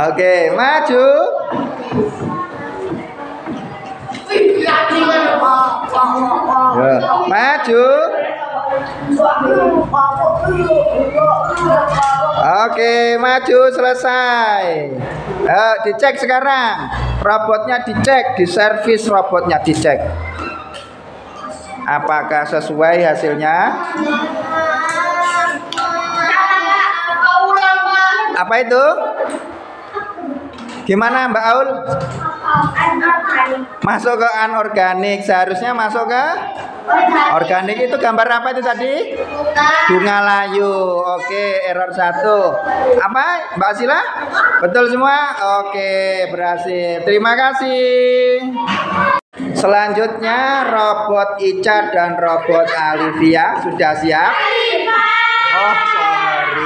Oke, maju. Ya, maju. Oke, maju selesai. Dicek sekarang. Robotnya dicek, di servis robotnya dicek. Apakah sesuai hasilnya? Apa itu? Gimana Mbak Aul? Masuk ke anorganik, seharusnya masuk ke organik. Itu gambar apa itu tadi? Bunga layu. Oke, error 1. Apa Mbak Sila? Betul semua? Oke, berhasil. Terima kasih. Selanjutnya robot Ica dan robot Alivia sudah siap? Oh, sorry.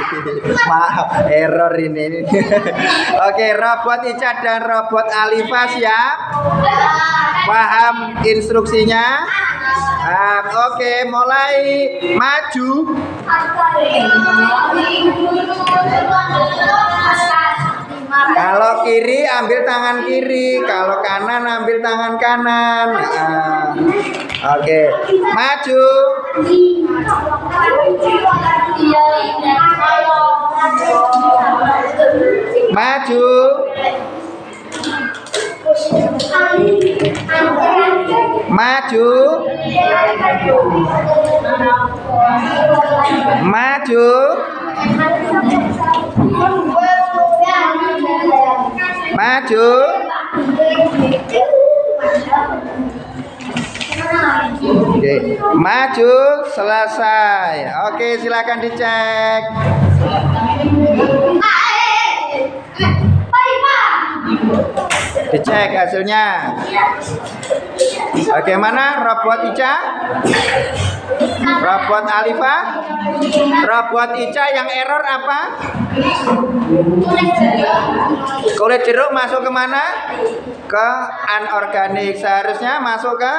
Maaf, error ini. Oke, robot Ica dan robot Alifa siap? Paham instruksinya? Oke, mulai maju. Kalau kiri ambil tangan kiri, kalau kanan ambil tangan kanan. Oke, maju. Maju. Maju. Maju. Maju. Oke, maju selesai. Oke, silakan dicek. Dicek hasilnya. Bagaimana robot Ica? Robot Alifa? Robot Ica yang error apa? Kulit jeruk masuk ke mana? Ke anorganik. Seharusnya masuk ke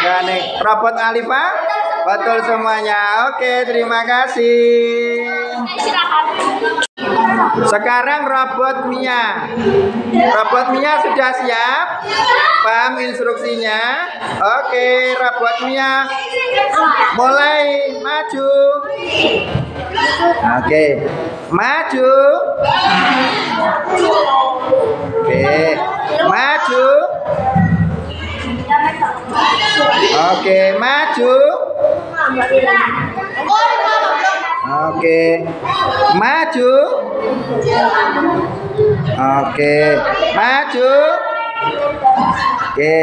organik. Robot Alifa? Betul semuanya. Oke, terima kasih. Sekarang robot Mia. Robot Mia sudah siap? Paham instruksinya? Oke, robot Mia mulai maju. Oke, maju. Oke, maju. Oke, maju. Oke, maju. Oke, maju. Oke.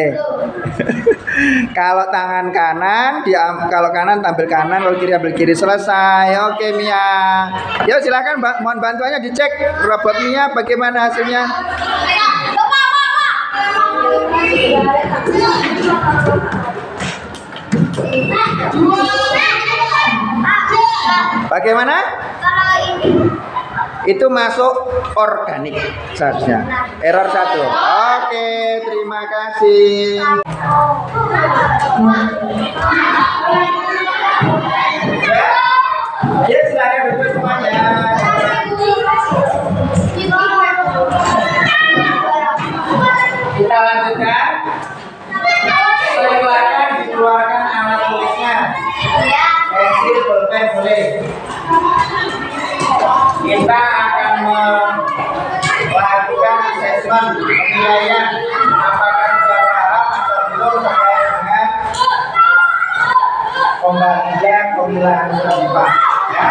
Kalau tangan kanan, kalau kanan ambil kanan, kalau kiri ambil kiri, selesai. Oke, Mia. Yuk silakan, mohon bantuannya dicek robot Mia bagaimana hasilnya. Bagaimana? Kalau ini Itu masuk organik seharusnya. Error 1. Oke, terima kasih. Ya, silakan duduk semuanya. Kita lanjutkan. Silakan dikeluarkan alat tulisnya. Pensil, pulpen boleh. Kita akan melakukan asesmen penilaian apakah sudah paham atau belum terkait dengan pembagian pemilahan IPA. Ya.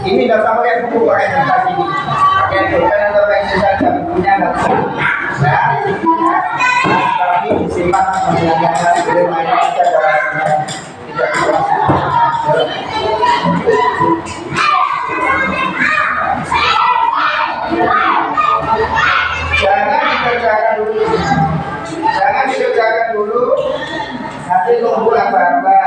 Ini tidak sama kayak buku pakai kertas ini. Pakai pulpen atau pensil saja, bukunya nggak bisa. Ya. Tapi disimpan menjaga boleh main saja dalam tidak jangan dikerjakan dulu nanti tunggu apa-apa.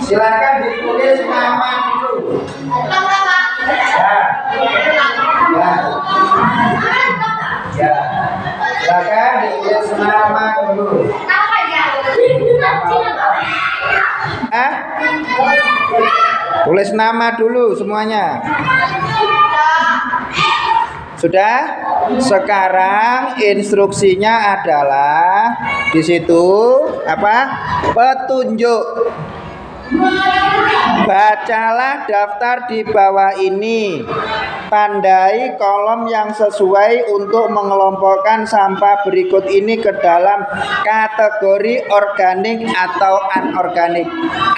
Silakan ditulis nama dulu. Ya. Silakan ditulis nama dulu. Tulis nama dulu semuanya. Sudah? Sekarang instruksinya adalah di situ apa? Petunjuk. Bacalah daftar di bawah ini. Tandai kolom yang sesuai untuk mengelompokkan sampah berikut ini ke dalam kategori organik atau anorganik.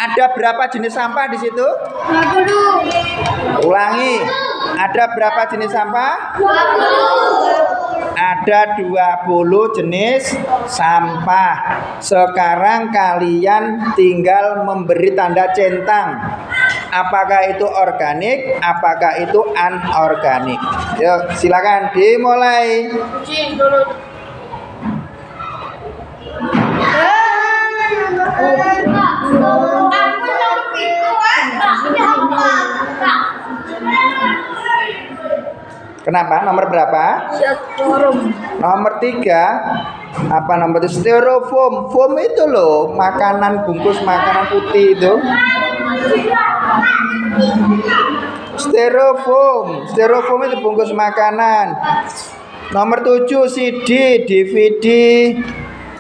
Ada berapa jenis sampah di situ? 20. Ulangi. Ada berapa jenis sampah? 20. Ada 20 jenis sampah. Sekarang kalian tinggal memberi tanda centang. Apakah itu organik, apakah itu anorganik. Yuk, silakan dimulai. Kenapa? Nomor berapa? Nomor 3. Apa nomor itu? Styrofoam. Foam itu loh, makanan bungkus makanan putih itu. Styrofoam. Styrofoam itu bungkus makanan. Nomor 7 CD, DVD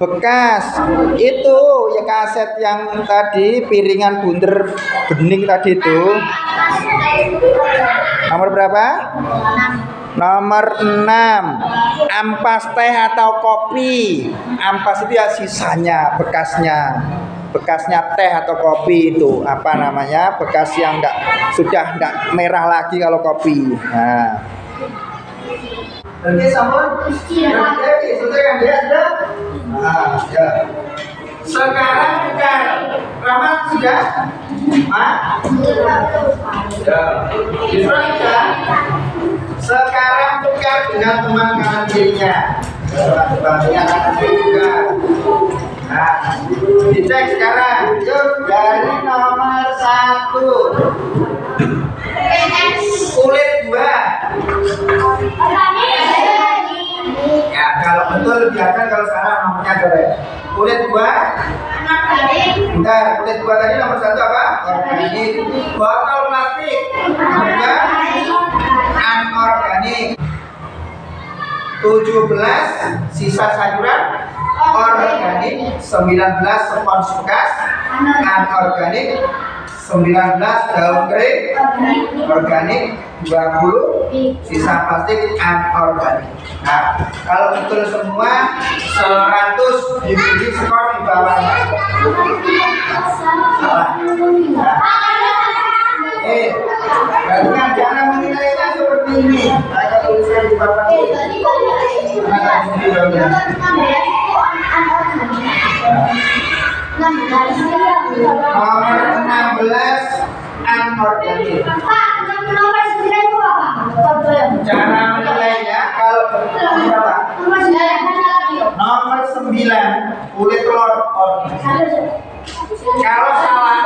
bekas. Itu ya kaset yang tadi piringan bunder bening tadi itu. Nomor berapa? Nomor 6. Ampas teh atau kopi. Ampas itu ya sisanya, bekasnya teh atau kopi itu apa namanya? Bekas yang sudah enggak merah lagi kalau kopi. Nah. Oke, sampun. Oke, selesai dia ada. Nah, ya. Sekarang tukar. Rahmat sudah? Ya. Sudah. Sekarang tukar dengan teman kanan kirinya. Teman-temannya kanan kiri juga. Nah, dicek sekarang. Yuk, dari nomor 1. Kulit buah. Ya, kalau betul biarkan, kalau salah nomornya coret. Kulit buah. Bentar, kulit buah tadi nomor 1 apa? Organik. Botol plastik. Nomor 2 anorganik. 17 sisa sayuran organik. 19 spons bekas anorganik. 19 daun kering organik. 20 sisa plastik anorganik. Nah, kalau betul semua 100 diberi skor di bawahnya. Salah. Nah, cara menilainya seperti ini. Saya tuliskan di papan ini. sebelumnya. Nomor 16 anorganik. Cara menilainya kalau berapa? Nomor 9 kulit telur organik. Kalau salah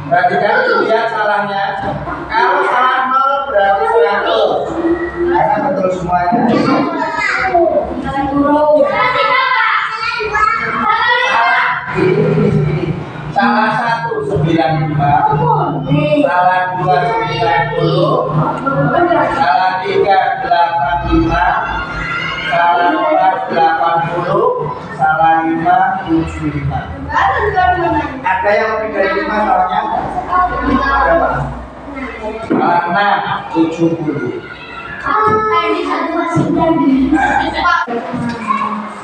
berarti kan lihat salahnya. Kalau salah 0 berarti 100. Karena betul semuanya. Salah 1 95, salah 2 90, salah 3 85, salah 4 80, salah 5 75. Ada yang lebih dari 5 salahnya? Berapa? Salah 6 70.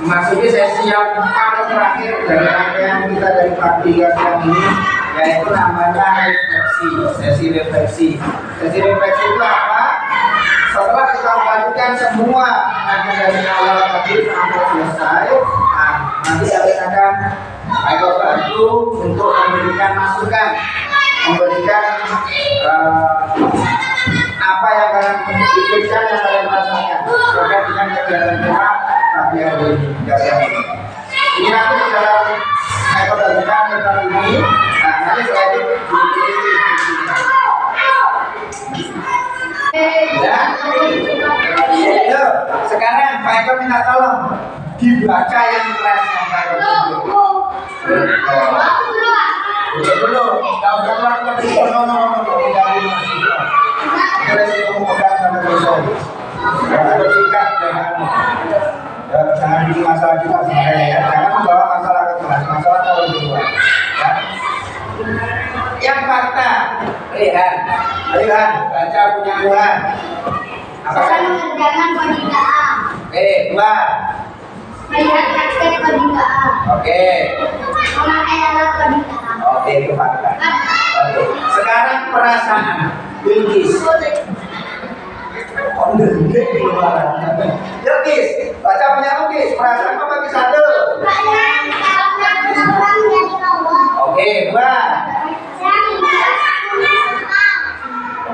Memasuki sesi yang paling terakhir dari rangkaian kita dari pagi hingga siang ini, yaitu namanya refleksi. Sesi refleksi itu apa? Setelah kita melakukan semua rangkaian dari awal tadi sampai selesai, nanti kalian akan saya bantu untuk memberikan masukan, memberikan apa yang kalian pikirkan, yang kalian rasakan terkait dengan kegiatan kita pagi hari ini. Ini nanti di dalam saya bagikan tentang ini. Nah, nanti setelah itu ya. Yuk, sekarang Pak Eko minta tolong dibaca yang kelasnya Pak Eko. Dulu, kalau keluar dari jangan bikin masalah juga sebenarnya ya. Jangan membawa masalah ke kelas, masalah kalau di luar. Ya. Yang fakta, lihat, baca punya Tuhan. Saya mengerjakan kode A. Oke, 2. Melihat praktek kode A. Oke. Memakai alat kode A. Oke, itu fakta. Oke. Sekarang perasaan Bilqis. Gede keluaran. Bilqis, baca punya Bilqis. Perasaan apa bagi 1? Oke, 2.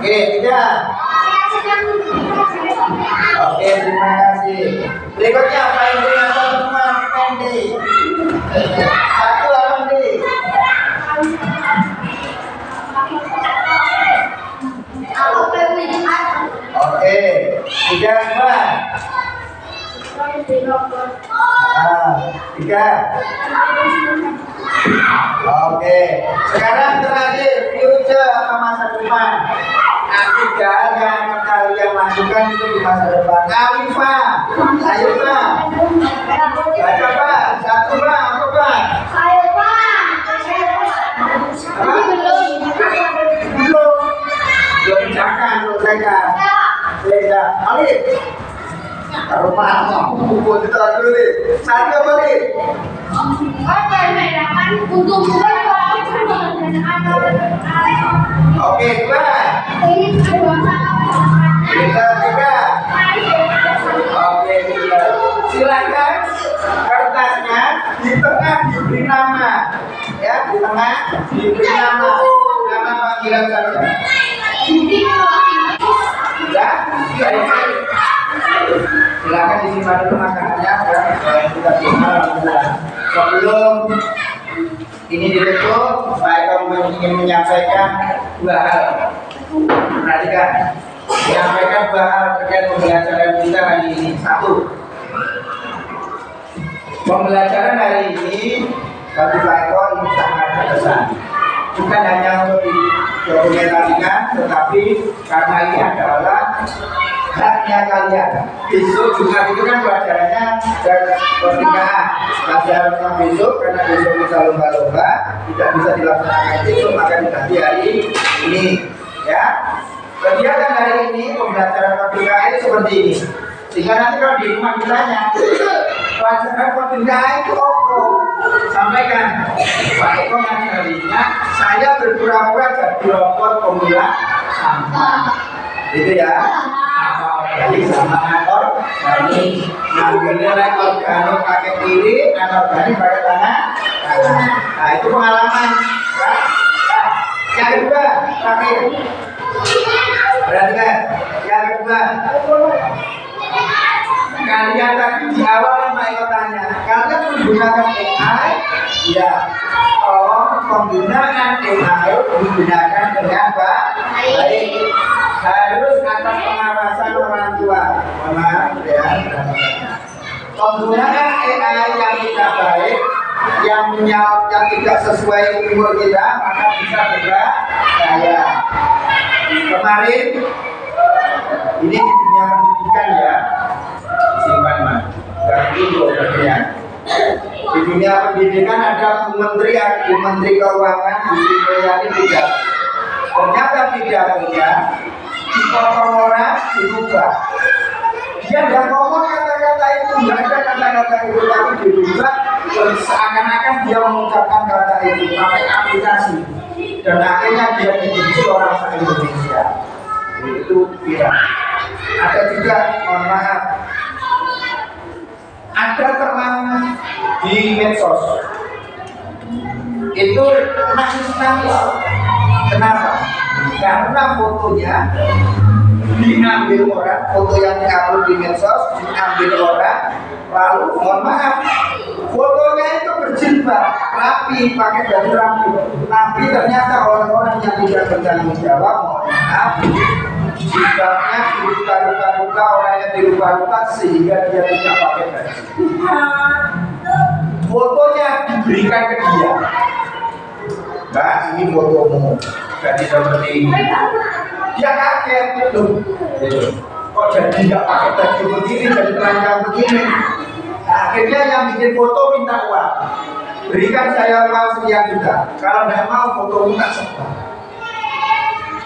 Oke, 3. Oke, terima kasih. Berikutnya apa yang teman-teman Pendi? 1 apa nih? Oke, 3 semua. 3. Oke, sekarang terakhir future atau masa depan. Tiga yang kalian masukkan itu di masa depan. Alifah, ayo Pak. Baca Pak, 1 Pak, apa Pak? Belum jangan selesaikan. Sudah, Alif. Kalau Pak mau buku kita dulu nih. 1 apa nih? Oke, 2. Kita 3. Oke, 3. Silakan kertasnya di tengah diberi nama. Ya, di tengah diberi nama panggilan saja. Ya, baik. Silakan disimpan dulu makanannya ya. Kita simpan sebelum ini ditutup. Pak Eko ingin menyampaikan 2 hal. Perhatikan, menyampaikan 2 hal terkait pembelajaran kita hari ini. 1, pembelajaran hari ini bagi Pak Eko ini sangat berkesan. Bukan hanya untuk didokumentasikan, tetapi karena ini adalah haknya kalian. Besok juga itu kan pelajarannya dan pertinggahan. Pelajarannya besok karena besok bisa lomba-lomba, tidak bisa dilaksanakan besok maka diganti hari ini. Ya, kegiatan hari ini pembelajaran pertinggahan itu seperti ini. Sehingga nanti kalau di rumah ditanya, pelajaran pertinggahan itu apa? Sampaikan, Pak Eko ngajarinya saya berpura-pura jadi robot pemilah sampah. Itu ya. organik sama anorganik. Ngambilnya organik pakai kiri, anorganik pakai tangan. Nah, itu pengalaman. Yang kedua, terakhir. Perhatikan. Yang kedua, kalian tadi di awal Pak Eko tanya, kalian menggunakan AI? Ya, tolong penggunaan AI digunakan dengan baik. Harus atas pengawasan orang tua. Mohon maaf ya. Penggunaan AI yang tidak baik, yang tidak sesuai umur kita, maka bisa berbahaya. Kemarin ini di dunia pendidikan ya, simpan mas, di dunia pendidikan ada Bu Menteri Keuangan Bu Sri Mulyani pidato. Ternyata pidatonya dipotong orang dirubah. Dia nggak ngomong kata-kata itu, nggak ada kata-kata itu, tapi dirubah seakan-akan dia mengucapkan kata itu pakai aplikasi, dan akhirnya dia dibenci orang se-Indonesia. Itu viral. Ada juga, mohon maaf, ada teman di medsos itu nangis. Kenapa? Karena fotonya diambil orang, foto yang diupload di medsos diambil orang, lalu mohon maaf, fotonya itu berjilbab, rapi, pakai baju rapi, tapi ternyata orang-orang yang tidak bertanggung jawab, mohon maaf, jilbabnya diluka-luka, orangnya diluka-luka sehingga dia tidak pakai baju. Fotonya diberikan ke dia. Mbak, ini fotomu. Jadi seperti ini. Dia kaget tuh. Kok jadi nggak pakai baju begini, jadi telanjang begini. Akhirnya yang bikin foto minta uang. Berikan saya uang sekian juta. Kalau nggak mau fotomu tak sebar.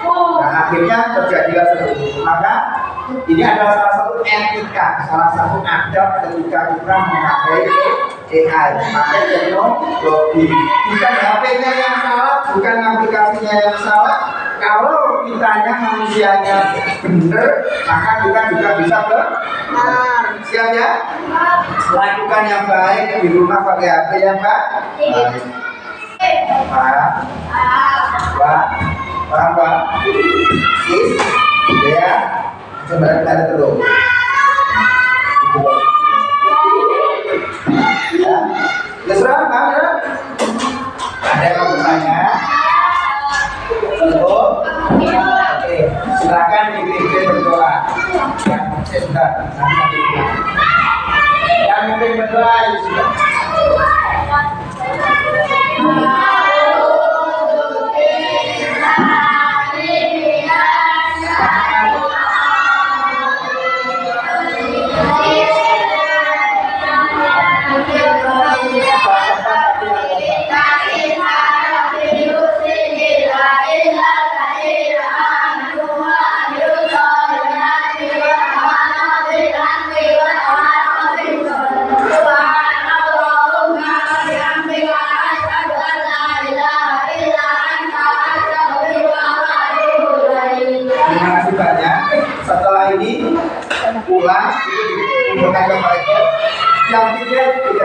Nah, akhirnya terjadilah seperti itu. Maka ini adalah salah satu etika, salah satu adab ketika kita memakai AI. Maka teknologi bukan HP-nya yang salah, bukan aplikasinya yang salah. Kalau kitanya manusianya benar, maka kita juga bisa benar. Siap ya? Lakukan yang baik di rumah pakai HP yang baik. Pak, ya, coba kita terus. Ya, serang, Pak, ya. Ada yang mau bertanya? Oke, silakan dipilih berdoa. Yang mungkin berdoa, sudah. Pulang itu bukan kebaiknya yang tidak dulu.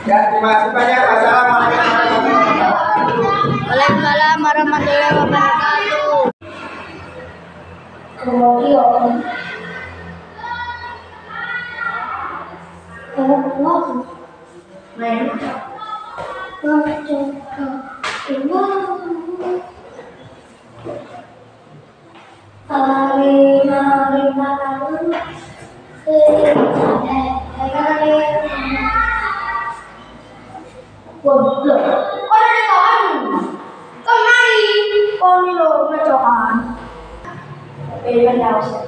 Ya, terima kasih banyak. Assalamualaikum warahmatullahi wabarakatuh. Kemudian Con đi lo, nó cho ăn. Bên bên nào sẽ